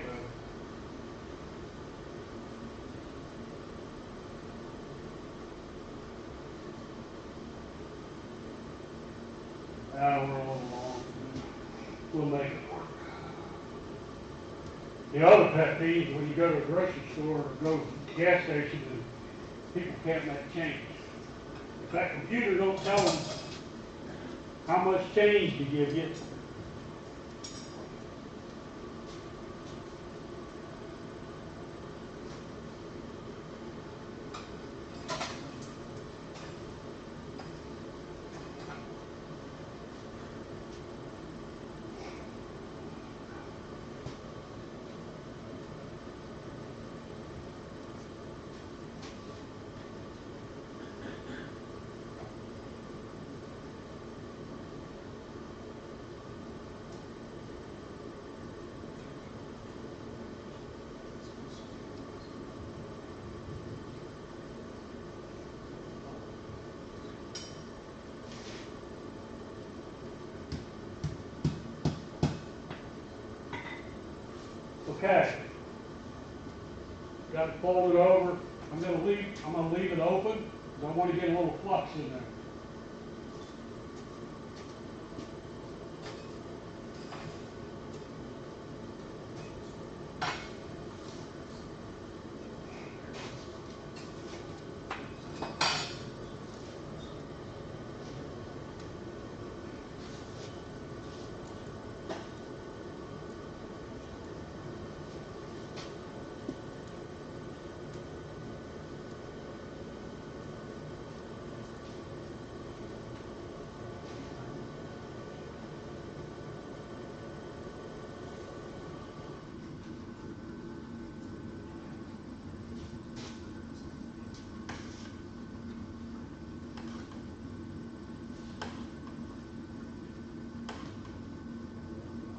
I don't know, a little long. We'll make it work. The other pet peeve, when you go to a grocery store or go to a gas station and people can't make change. If that computer don't tell them how much change to give you, okay. Got it folded over. I'm gonna leave it open because I want to get a little flux in there.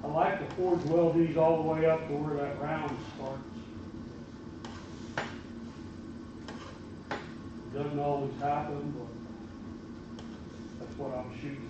I like to forge weld these all the way up to where that round starts. Doesn't always happen, but that's what I'm shooting for.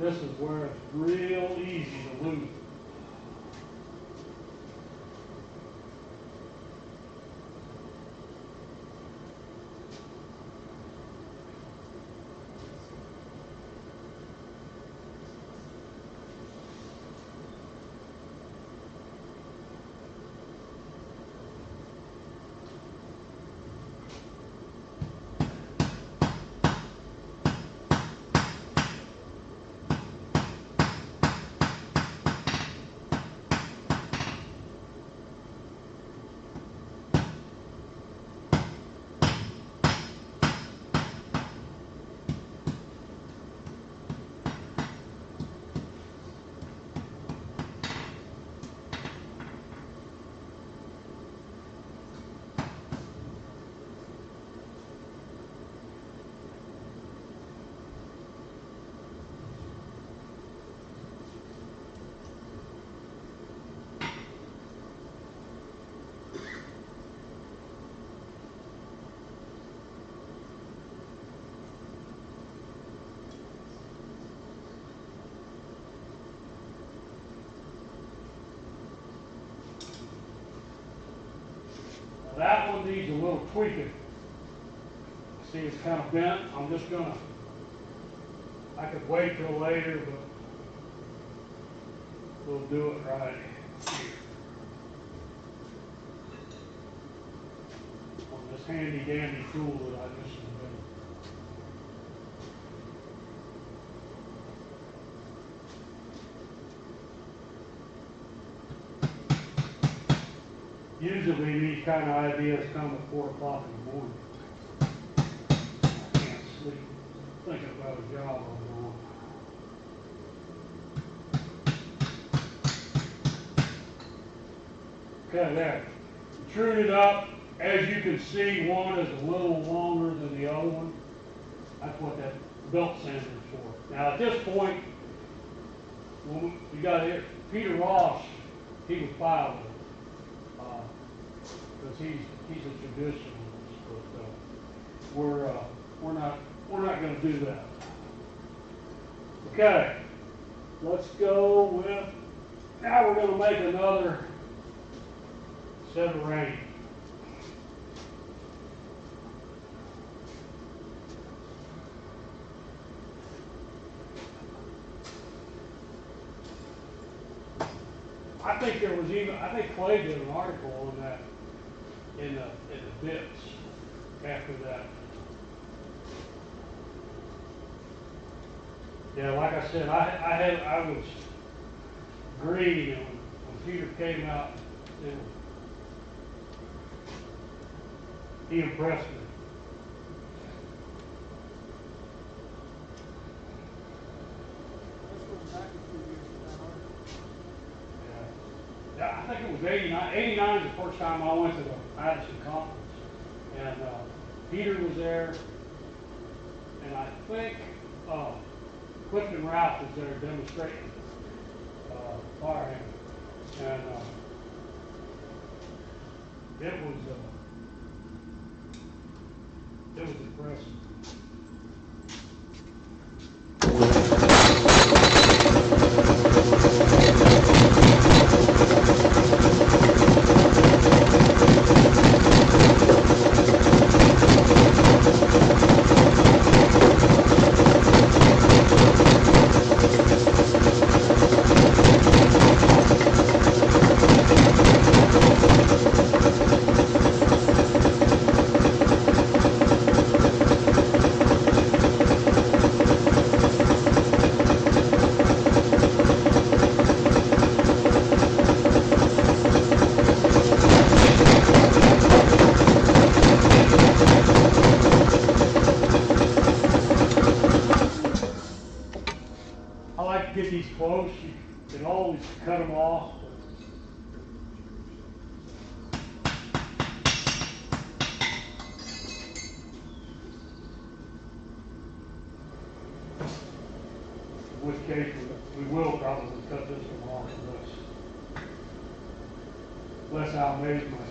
This is where it's real easy to lose. That one needs a little tweaking. See, it's kind of bent. I'm just gonna, I could wait till later, but we'll do it right here. On this handy dandy tool that I just invented. Usually these kind of ideas come at 4 o'clock in the morning. I can't sleep. thinking about a job I'm doing. Okay, there. Trued it up. As you can see, one is a little longer than the other one. That's what that belt sander is for. Now at this point, when you got here, Peter Ross, he was filed with it. Because he's a traditionalist, but we're not going to do that. Okay, let's go with, now we're going to make another set of reins. I think Clay did an article on that in the bits after that. Yeah, like I said, I was green, and when Peter came out, he impressed me. That's going back a few years with that article. Yeah, I think it was 89. 89 is the first time I went to the Athens conference. And Peter was there. And I think Clifton Ralph was there demonstrating fire hammer. And it was impressive. Get these close, you can always cut them off. In which case, we will probably cut this one off unless I amaze myself.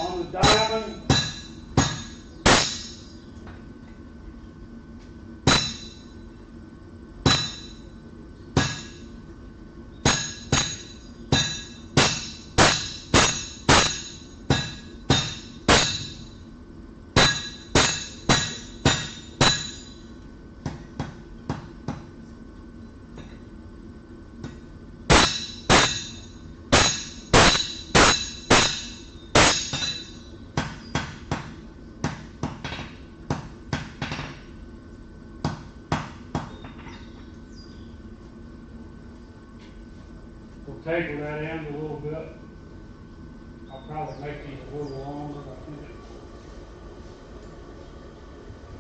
On the diamond, we'll taper that end a little bit. I'll probably make these a little longer. I think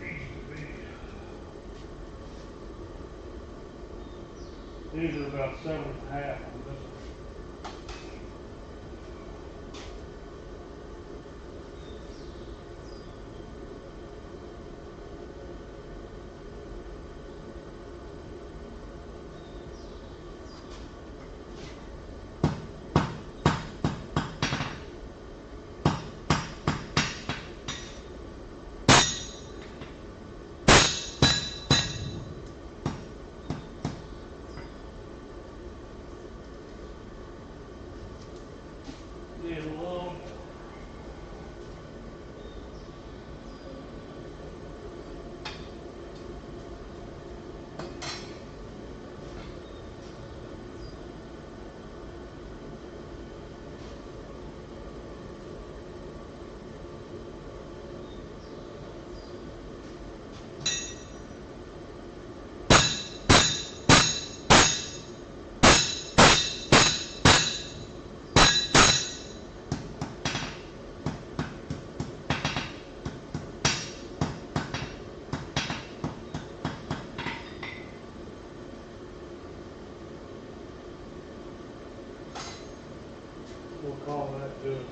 it needs to be. These are about 7.5 on this one. We'll call that good.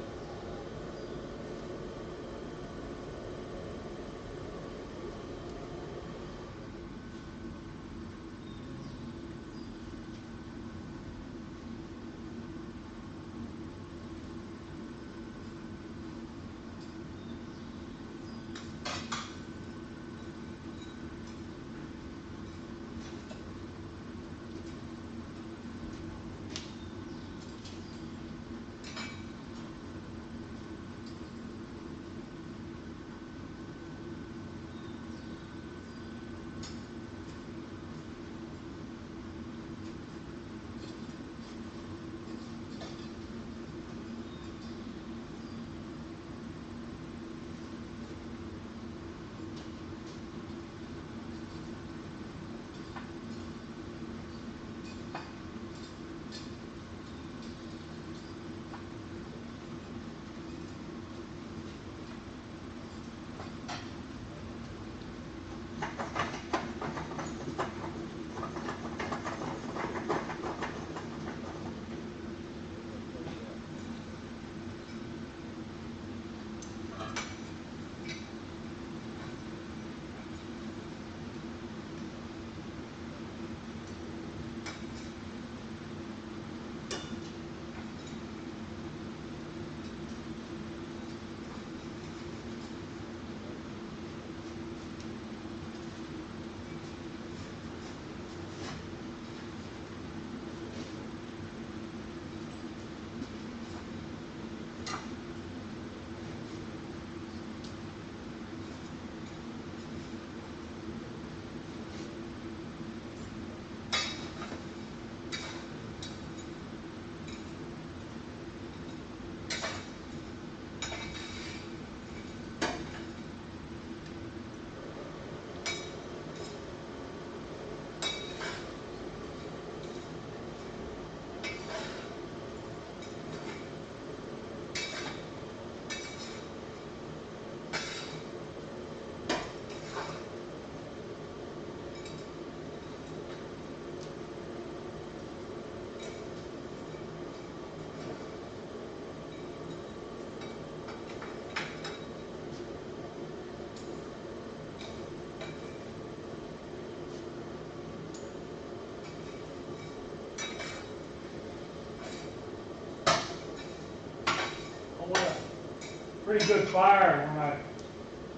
Pretty good fire when I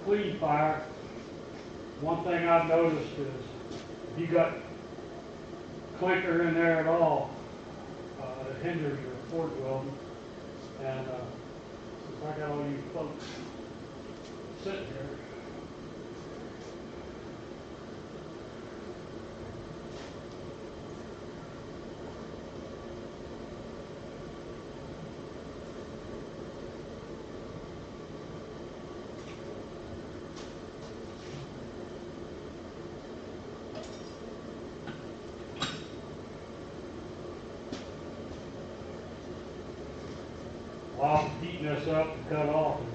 clean fire. One thing I've noticed is if you got clinker in there at all, it hinders your forge welding. And if I got all you folks sitting here, while I'm heating this up to cut off, and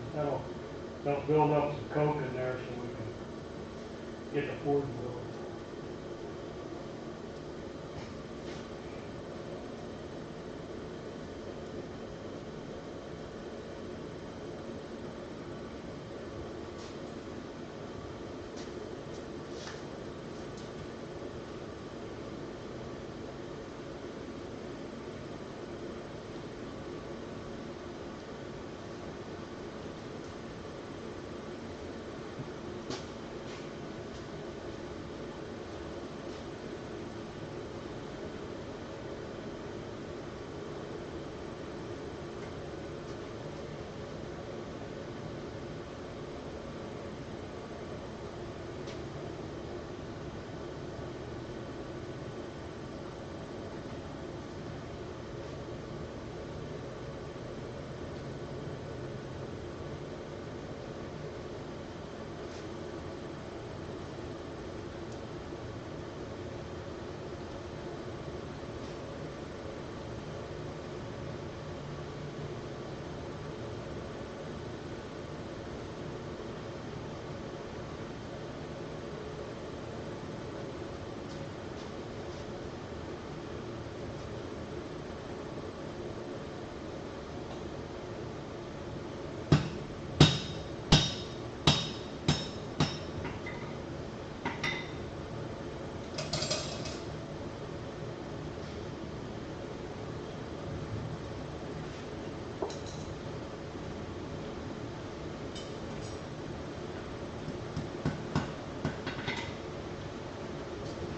that'll build up some coke in there so we can get the forge built.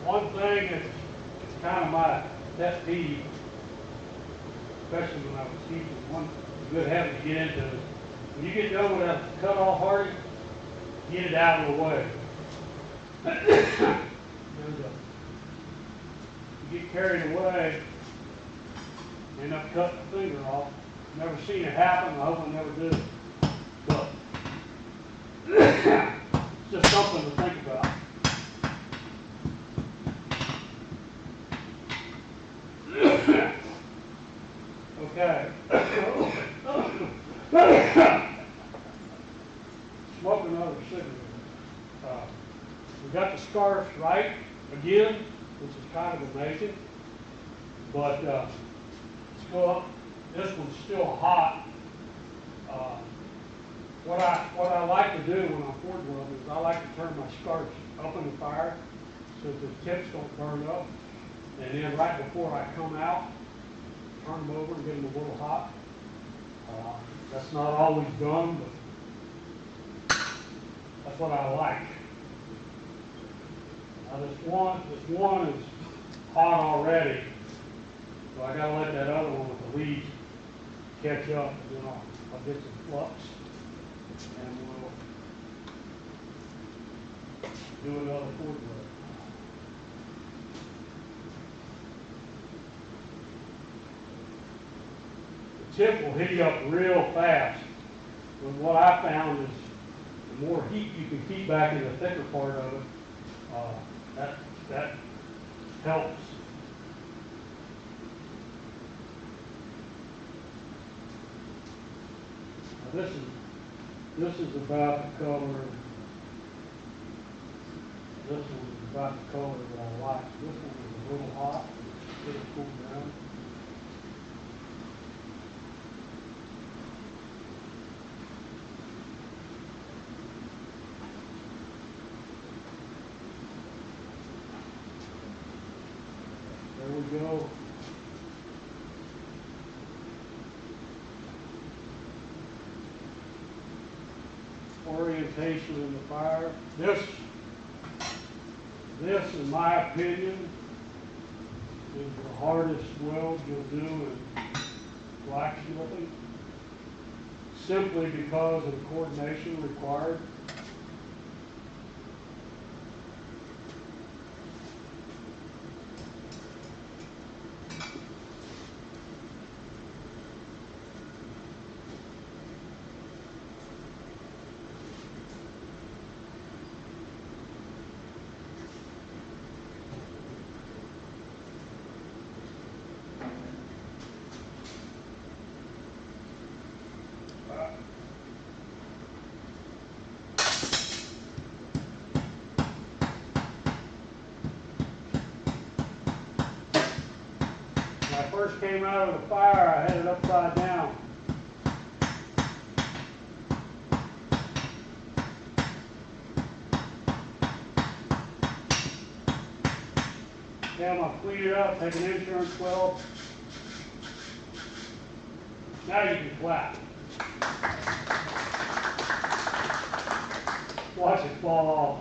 One thing that's it's kind of my pet peeve, especially when I was teaching, one good habit to get into is when you get done with that cut-off hardy, get it out of the way. You get carried away, end up cutting the finger off. Never seen it happen. I hope I never do. But it's just something to think about. Okay. Smoke another cigarette. We got the scarf right again, which is kind of amazing. But still, this one's still hot. What I like to do when I'm forward welding is I like to turn my scarves up in the fire so that the tips don't burn up. And then right before I come out, turn them over and get them a little hot. That's not always done, but that's what I like. Now this one is hot already, so I gotta let that other one with the leaves catch up, and then I'll get some flux, and we'll do another forward weld. Tip will heat up real fast. But what I found is the more heat you can keep back in the thicker part of it, that helps. Now this is about the color. This one is about the color that I like. This one is a little hot. It'll cool down. There we go. Orientation in the fire. This, in my opinion, is the hardest weld you'll do in blacksmithing, simply because of the coordination required. When I first came out of the fire, I had it upside down. Now I'll clean it up, take an insurance weld. Now you can clap. Watch it fall off.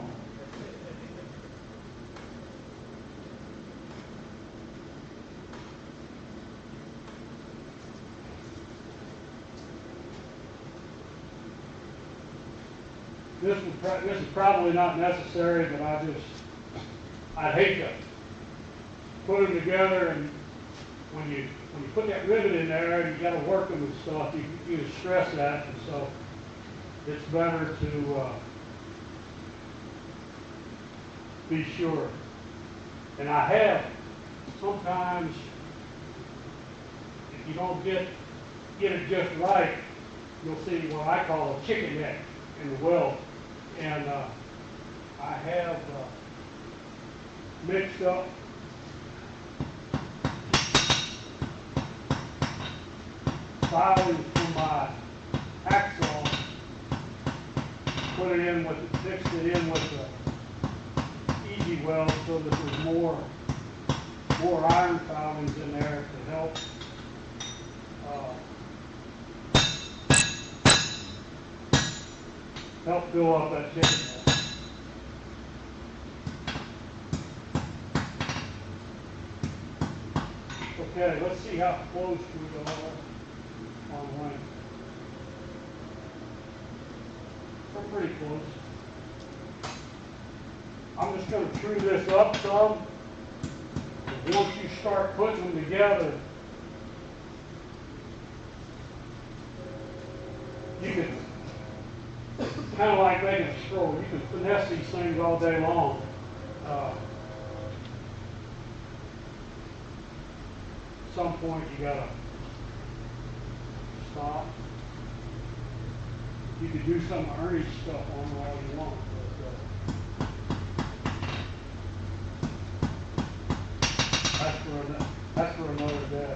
This is probably not necessary, but I'd hate to put them together, and when you put that rivet in there, you got to work them and stuff. You stress that, and so it's better to be sure. And I have sometimes, if you don't get it just right, you'll see what I call a chicken neck in the weld. And I have mixed up filings from my hacksaw, mixed it in with the easy weld so that there's more iron filings in there to help fill up that chicken neck. Okay, let's see how close we are on length. We're pretty close. I'm just going to true this up some. And once you start putting them together, you can, kind of like making a stroll, you can finesse these things all day long. At some point you gotta stop. You could do some Ernie stuff on them all you want. But, that's for another day.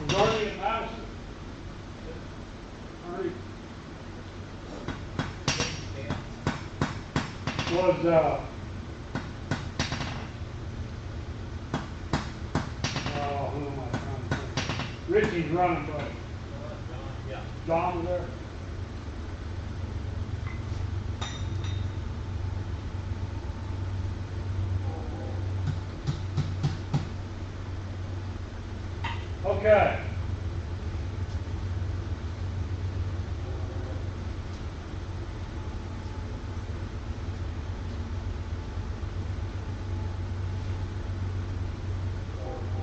Was Ernie at Madison? Ernie was who am I trying to think? Richie's running, but Yeah. John was there. Okay.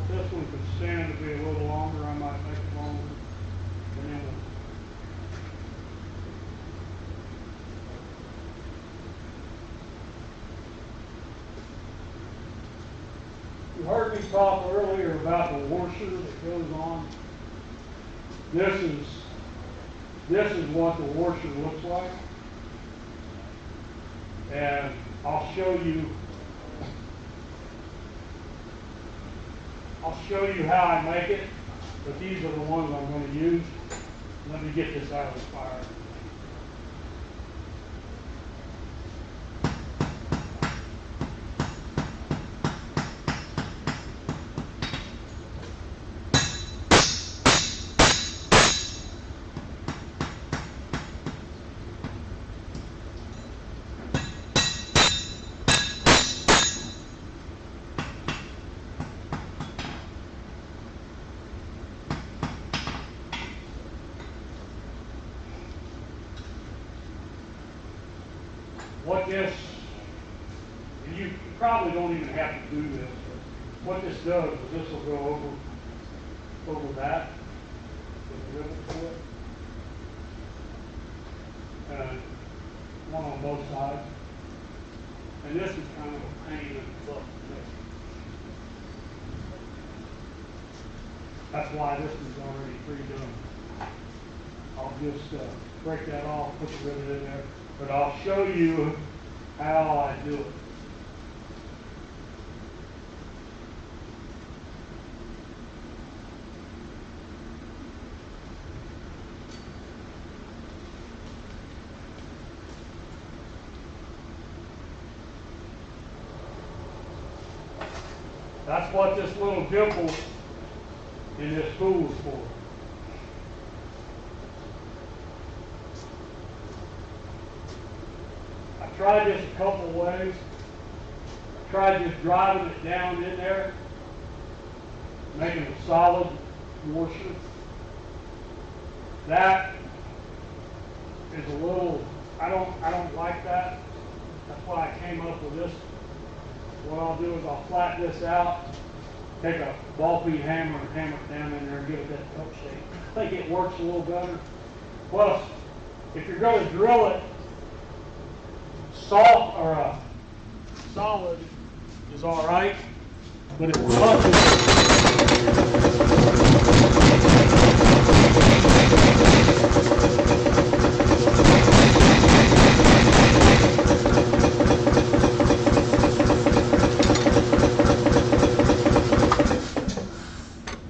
This one could stand to be a little longer. I might make it longer. And then you heard me talk earlier about the washer that goes on. This is what the washer looks like. And I'll show you how I make it, but these are the ones I'm going to use. Let me get this out of the fire. What this, and you probably don't even have to do this, but what this does is this will go over that, with the ribbon to it, and one on both sides. And this is kind of a pain in the butt. That's why this is already pre-done. I'll just break that off, put the ribbon in there. But I'll show you how I do it. That's what this little dimple in this tool is for. I tried this a couple of ways. I tried just driving it down in there, making a solid washer. That is a little, I don't like that. That's why I came up with this. What I'll do is I'll flatten this out, take a ball peen hammer and hammer it down in there and give it that cup shape. I think it works a little better. Plus, if you're going to drill it, soft or solid is all right, but if it's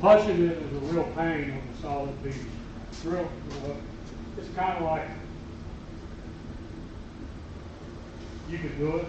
punching it is a real pain on the solid piece. It's kind of like you could do it.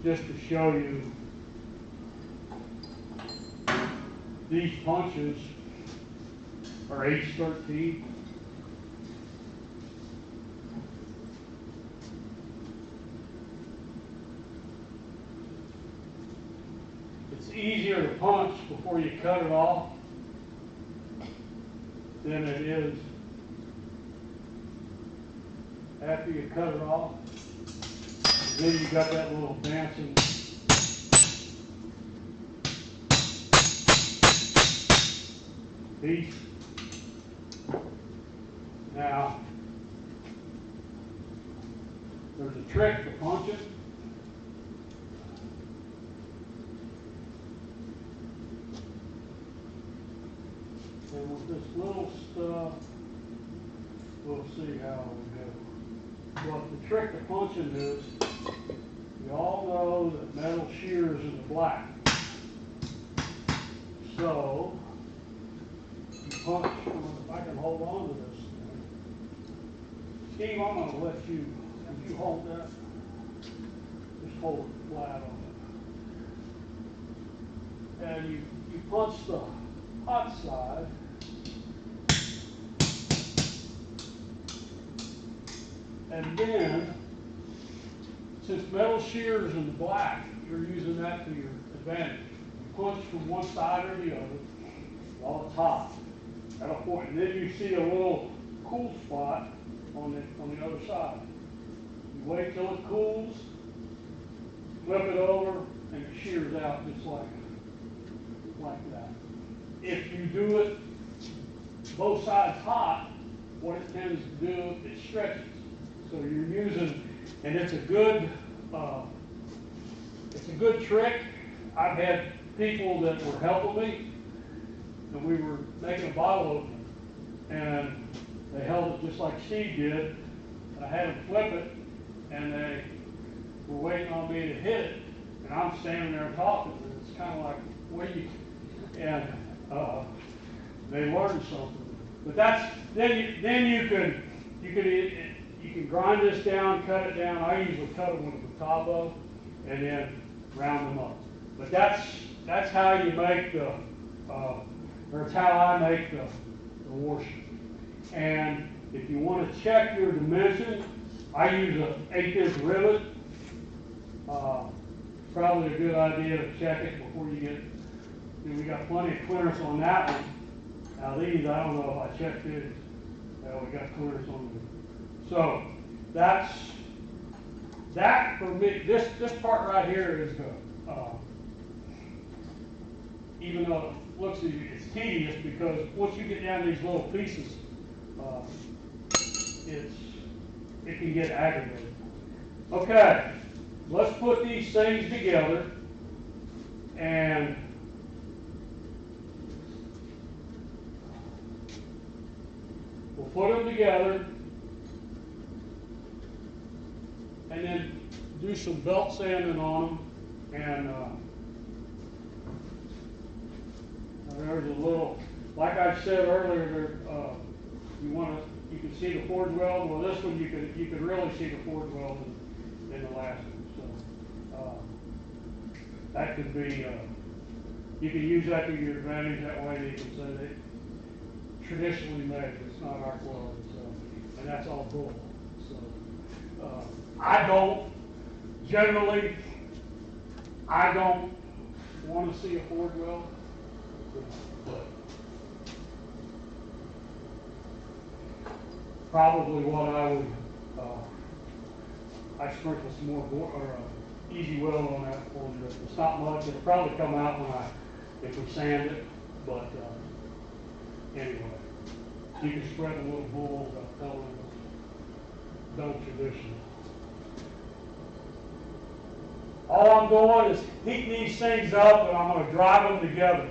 just to show you, these punches are H13. It's easier to punch before you cut it off than it is after you cut it off. And then you got that little dancing piece. Now, there's a trick to punching. And with this little stuff, we'll see how we do. What the trick to punching is, you all know that metal shears in the black. So, you punch, if I can hold on to this thing. Steve, I'm going to let you, if you hold that, just hold it flat on it. And you punch the hot side. And then, since metal shears in the black, you're using that to your advantage. You punch from one side or the other, while it's hot, at a point. And then you see a little cool spot on the other side. You wait till it cools, flip it over, and it shears out just like that. If you do it both sides hot, what it tends to do, it stretches. So you're using, and it's a good trick. I've had people that were helping me, and we were making a bottle opener, and they held it just like Steve did, and I had them flip it, and they were waiting on me to hit it, and I'm standing there talking, and it's kind of like, what do you, and they learned something. But that's, then you can grind this down, cut it down. I usually cut them with a Tabo and then round them up. But that's how you make the, or it's how I make the washer. And if you want to check your dimension, I use an 1/8" rivet. Probably a good idea to check it before you get, we got plenty of clearance on that one. Now these, I don't know if I checked it. We got clearance on them. So that for me, this part right here is the, even though it looks easy, it's tedious because once you get down to these little pieces, it can get aggravated. Okay, let's put these things together and we'll put them together and then do some belt sanding on them. And there's a little, like I said earlier, you can see the forge weld. Well, this one you could really see the forge weld in the last one. So that could be, you can use that to your advantage. That way you can say they traditionally made. It's not arc welded, so, and that's all bull. So I don't want to see a forge weld, but probably what I would, I sprinkle some more easy weld on that forge weld. It's not much. It'll probably come out if we sand it, but anyway, you can spread a little bull color done traditional. All I'm doing is heating these things up and I'm going to drive them together.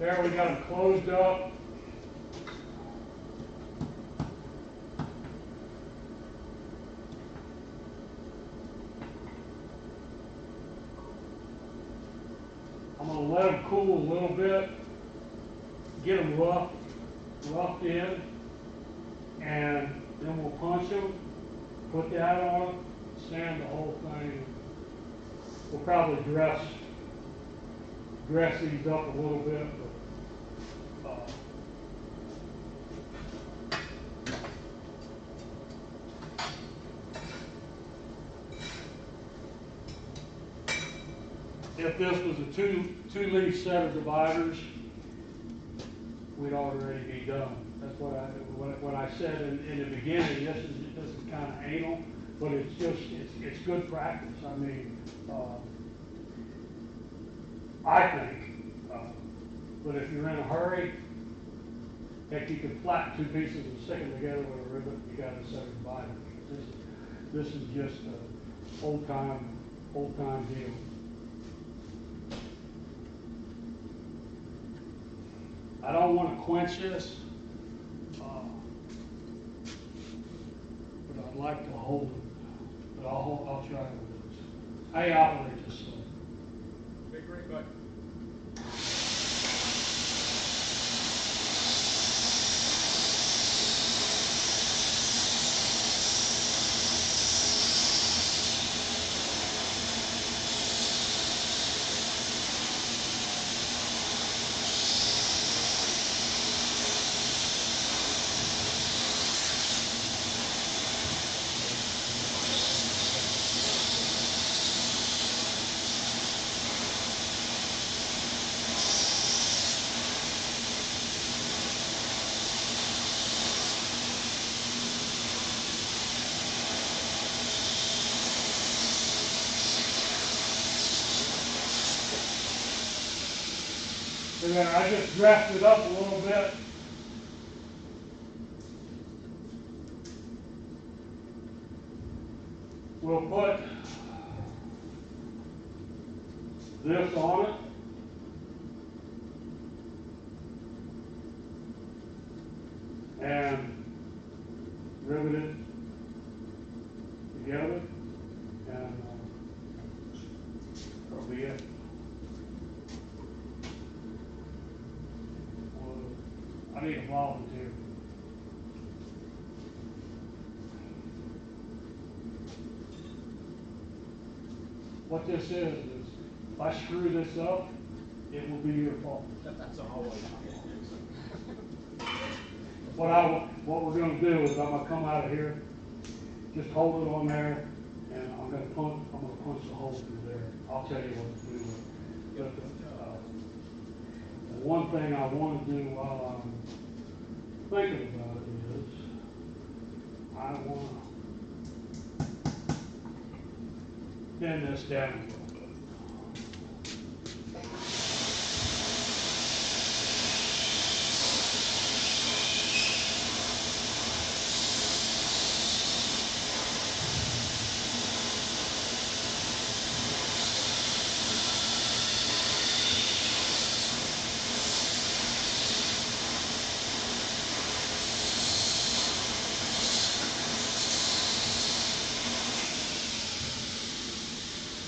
There, we got them closed up. I'm going to let them cool a little bit, get them roughed in, and then we'll punch them, put that on, sand the whole thing. We'll probably dress these up a little bit, but if this was a two-leaf set of dividers, we'd already be done. That's what I said in the beginning. This is kind of anal, but it's good practice. I mean, I think. But if you're in a hurry, heck, you can flatten two pieces and stick them together with a rivet. You got a set of dividers. This is just an old time deal. I don't want to quench this, but I'd like to hold it. But I'll try with this. I operate this stuff. Big ring button. And then I just dressed it up a little bit. We'll put this on it. And rivet it together. And that'll be it. I need a volunteer. What this is if I screw this up, it will be your fault. That's always. What we're going to do is I'm going to come out of here, just hold it on there, and I'm going to punch the hole through there. I'll tell you what to do. But the one thing I want to do while I'm thinking about it is I want to bend this down a little bit.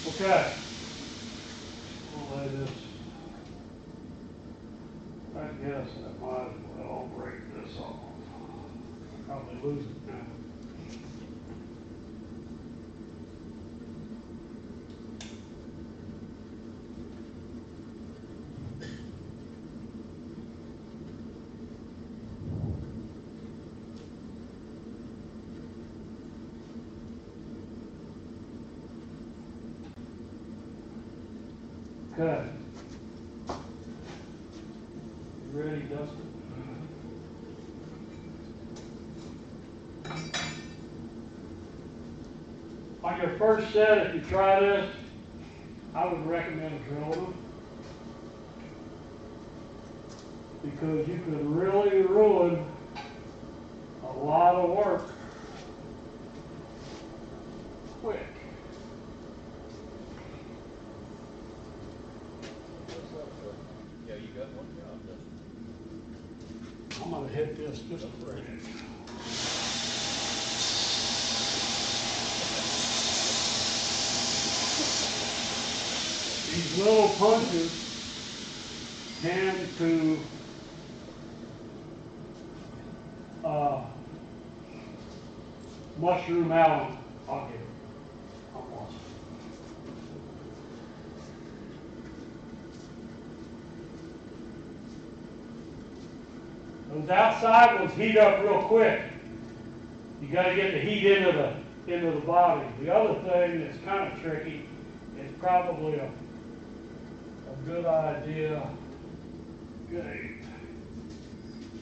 Okay. We'll lay this. I guess I might as well break this off. Probably lose it now. Okay. You ready, Dustin? On your first set, if you try this, I would recommend drilling them. Because you could really ruin a lot of work quick. Yeah, you got one job done. probably hit this just a bit. These little punches tend to mushroom out. I'll get it. I'll watch it. Those outside ones heat up real quick. You got to get the heat into the body. The other thing that's kind of tricky is probably a good idea, okay,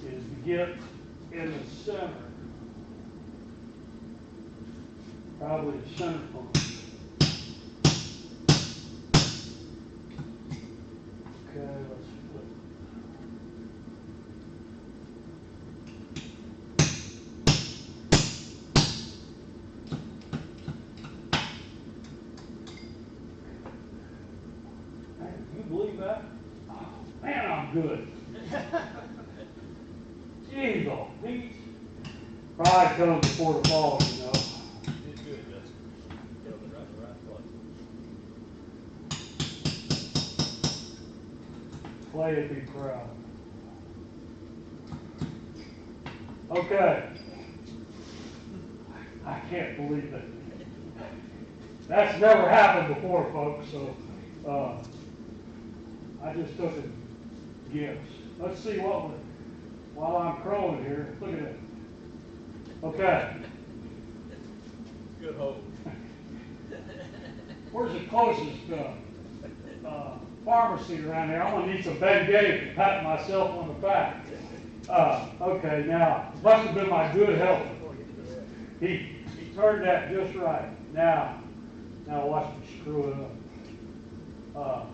is to get in the center. Probably the center point. Okay, let's flip. Man, can you believe that? Oh, man, I'm good. Jeez, oh, Pete. Pride comes before the fall, you know. Did good, Justin. Killed it right in the right place. Clay would be proud. Okay. I can't believe it. That's never happened before, folks, so I just took a guess. Let's see while I'm crowing here. Look at it. Okay. Good hold. Where's the closest pharmacy around here? I'm gonna need some Bengay to pat myself on the back. Okay, now, must have been my good helper. He turned that just right. Now watch me screw it up.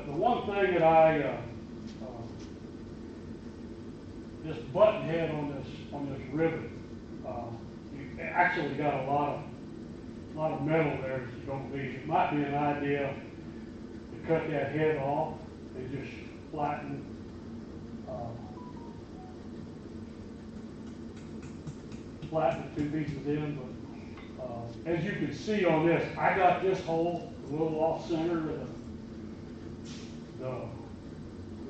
The one thing that I this button head on this rivet, you actually got a lot of metal there that you don't need. It might be an idea to cut that head off and just flatten the two pieces in. But as you can see on this, I got this hole a little off center of the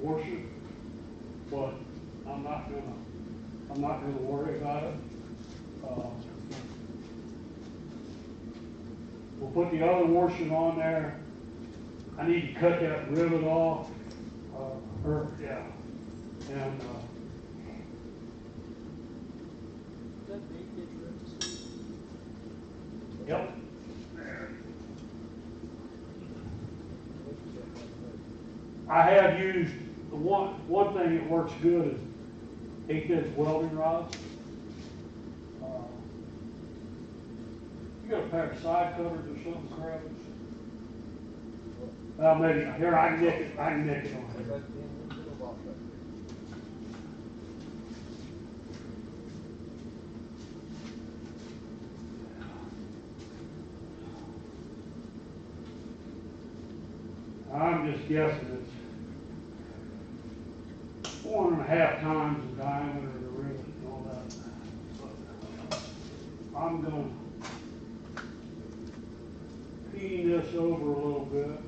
washer, but I'm not gonna worry about it. We'll put the other washer on there. I need to cut that rivet off, and yep. I have used the one thing that works good is 8-inch welding rods. You got a pair of side cutters or something, Travis? Maybe here I can nick it. I can nick it on here. I'm just guessing it's 1.5 times the diameter of the rivet and all that. But I'm going to clean this over a little bit.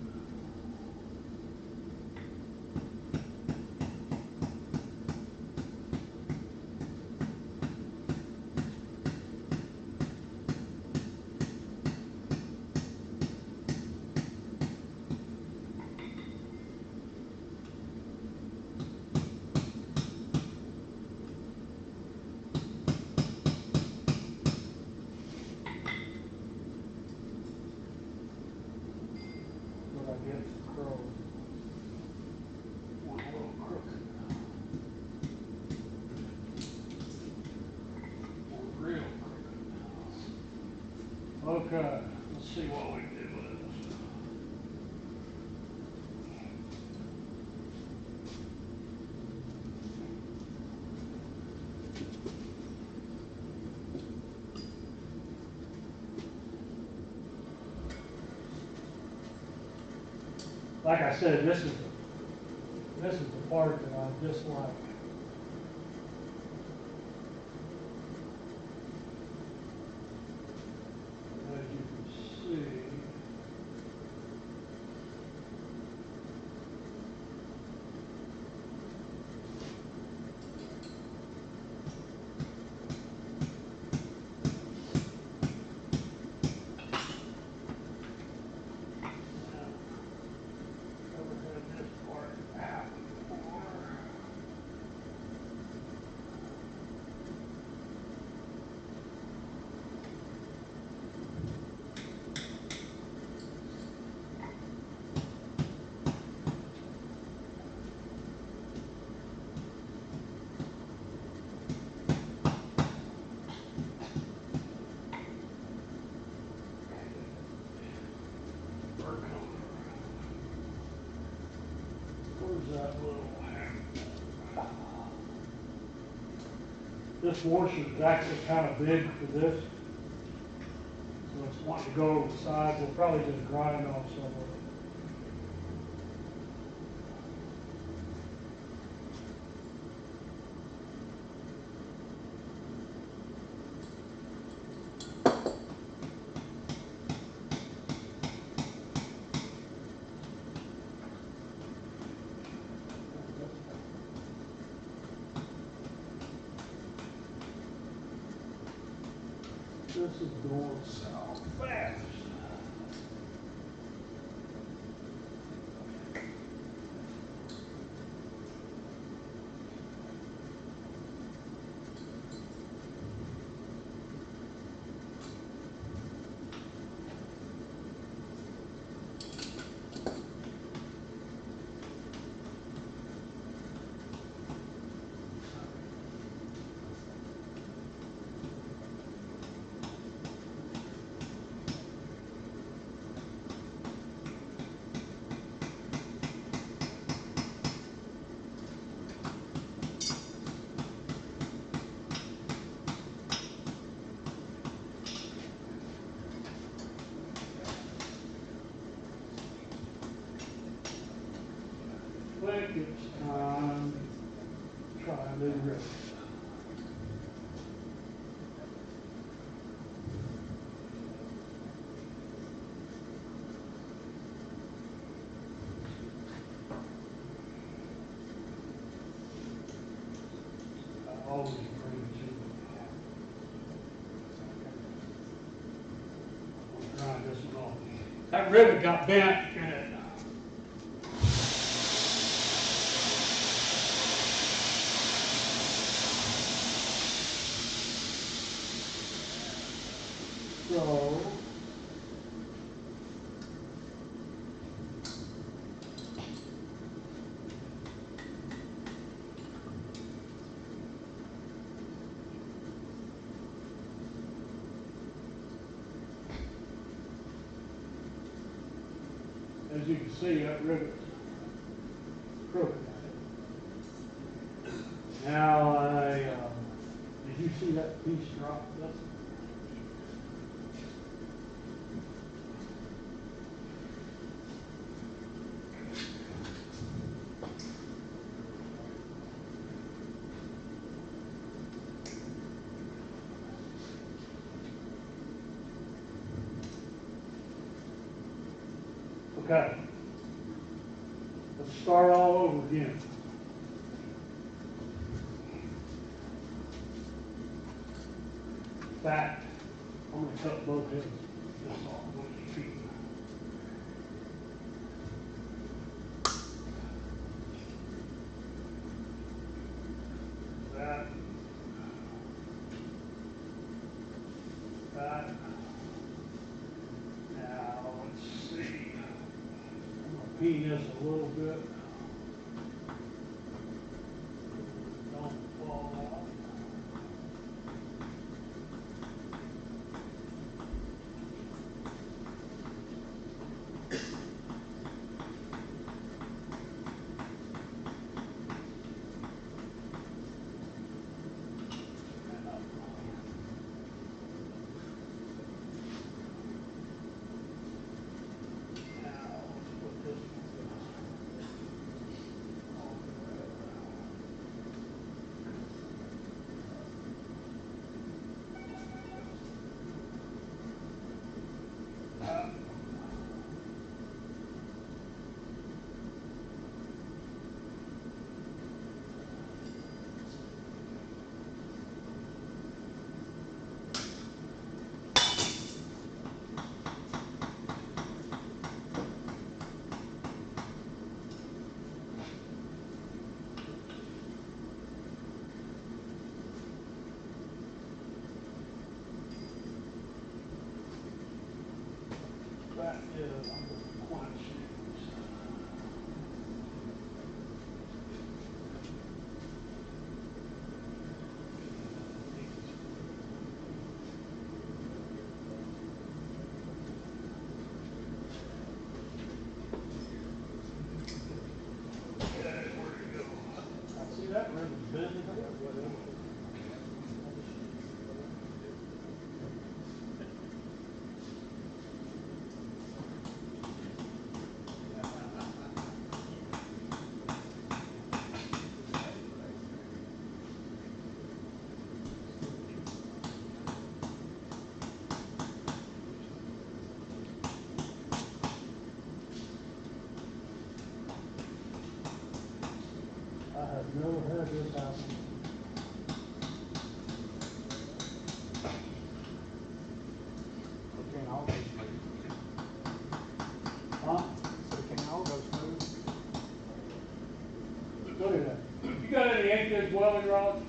Okay, let's see what we can do with this. like I said, this is the part that I dislike. As you can see, where's that little? This washer is actually kind of big for this. So it's wanting to go over the sides. We'll probably just grind off some of it. This is going south fast. I think it's time to try a new river. I always bring to I'm trying this one off. That rivet got bent in it. So, as you can see, that rivet's crooked. Now, did you see that piece drop? That's okay. Let's start all over again. In fact, I'm going to cut both ends of this off. What do you think? That. That. Now, let's see. I'm going to pee this a little bit. Don't fall out. Now, let's put this one I've never had this happen. It can't all go smooth. Huh? It can't all go smooth. Look at that. You got any 8-inch welding rods?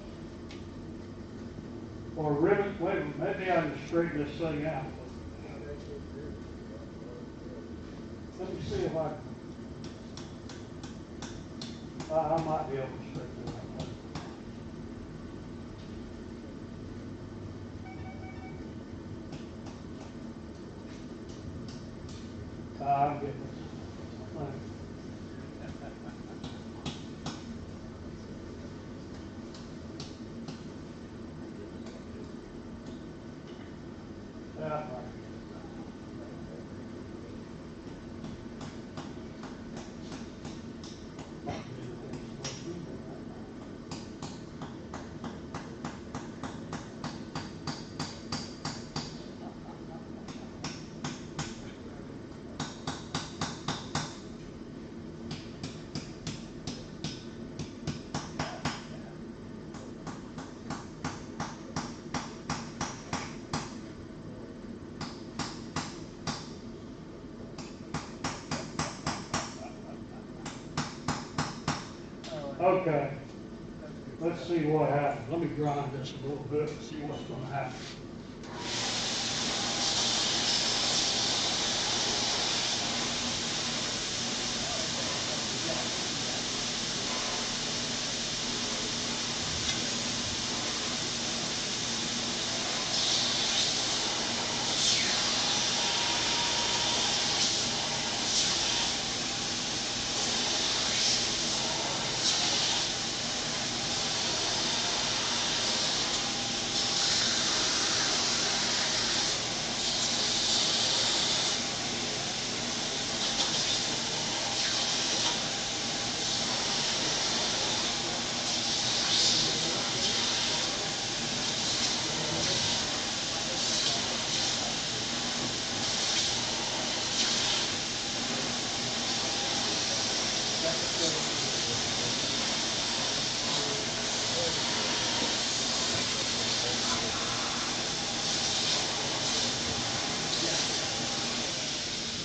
Or rivet? Wait a minute, maybe I can straighten this thing out. Let me see if I might be able to straighten it out. I'm getting this. Fine. Yeah, right. Okay, let's see what happens. Let me grind this a little bit and see what's going to happen.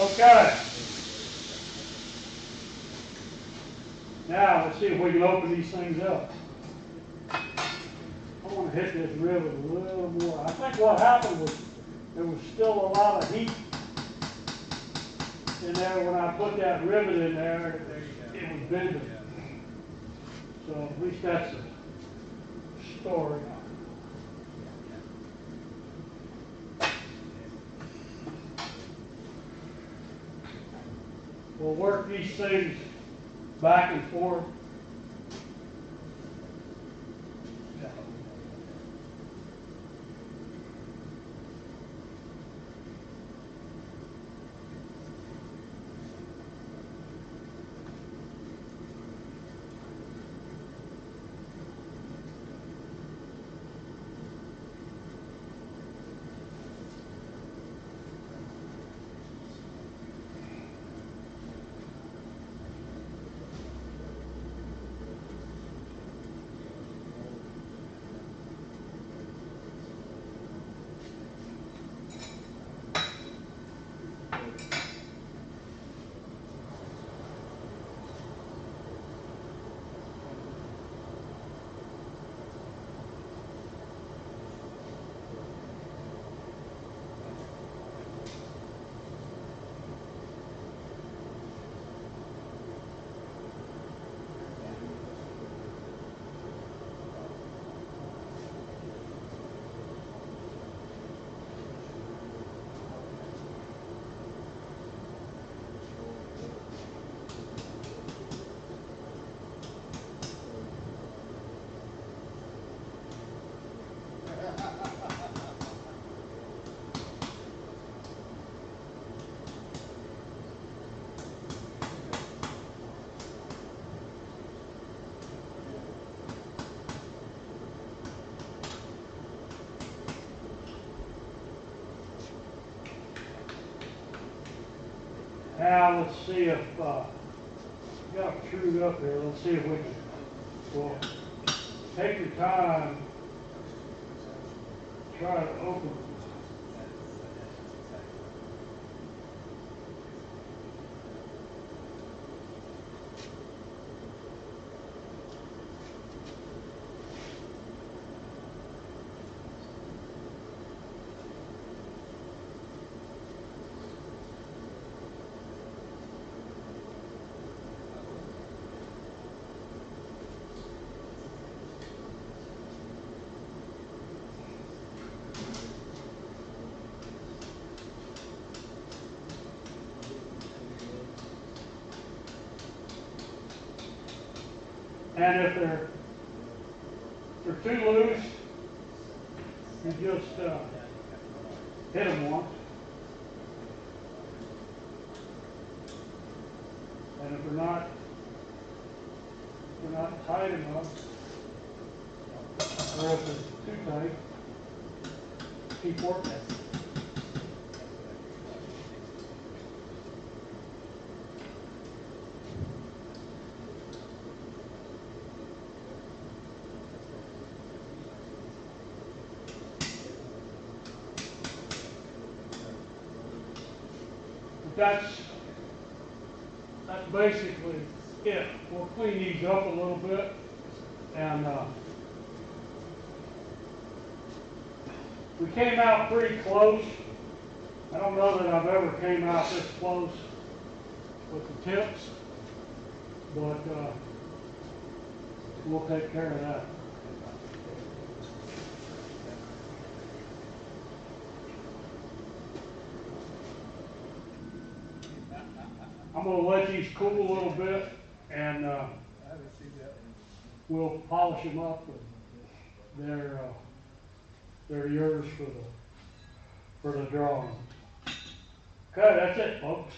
Okay. Now, let's see if we can open these things up. I want to hit this rivet a little more. I think what happened was there was still a lot of heat in there when I put that rivet in there. It was bending. So at least that's a story. We'll work these things back and forth. Now let's see if got it trued up here. Let's see if we can Well, take your time, try to open it. And if they're too loose, you just hit them once. And if they're not tight enough, or if they're too tight, keep working. That's basically it. We'll clean these up a little bit, and we came out pretty close. I don't know that I've ever came out this close with the tips, but we'll take care of that. I'm going to let these cool a little bit, and we'll polish them up. And they're yours for the drawing. Okay, that's it, folks.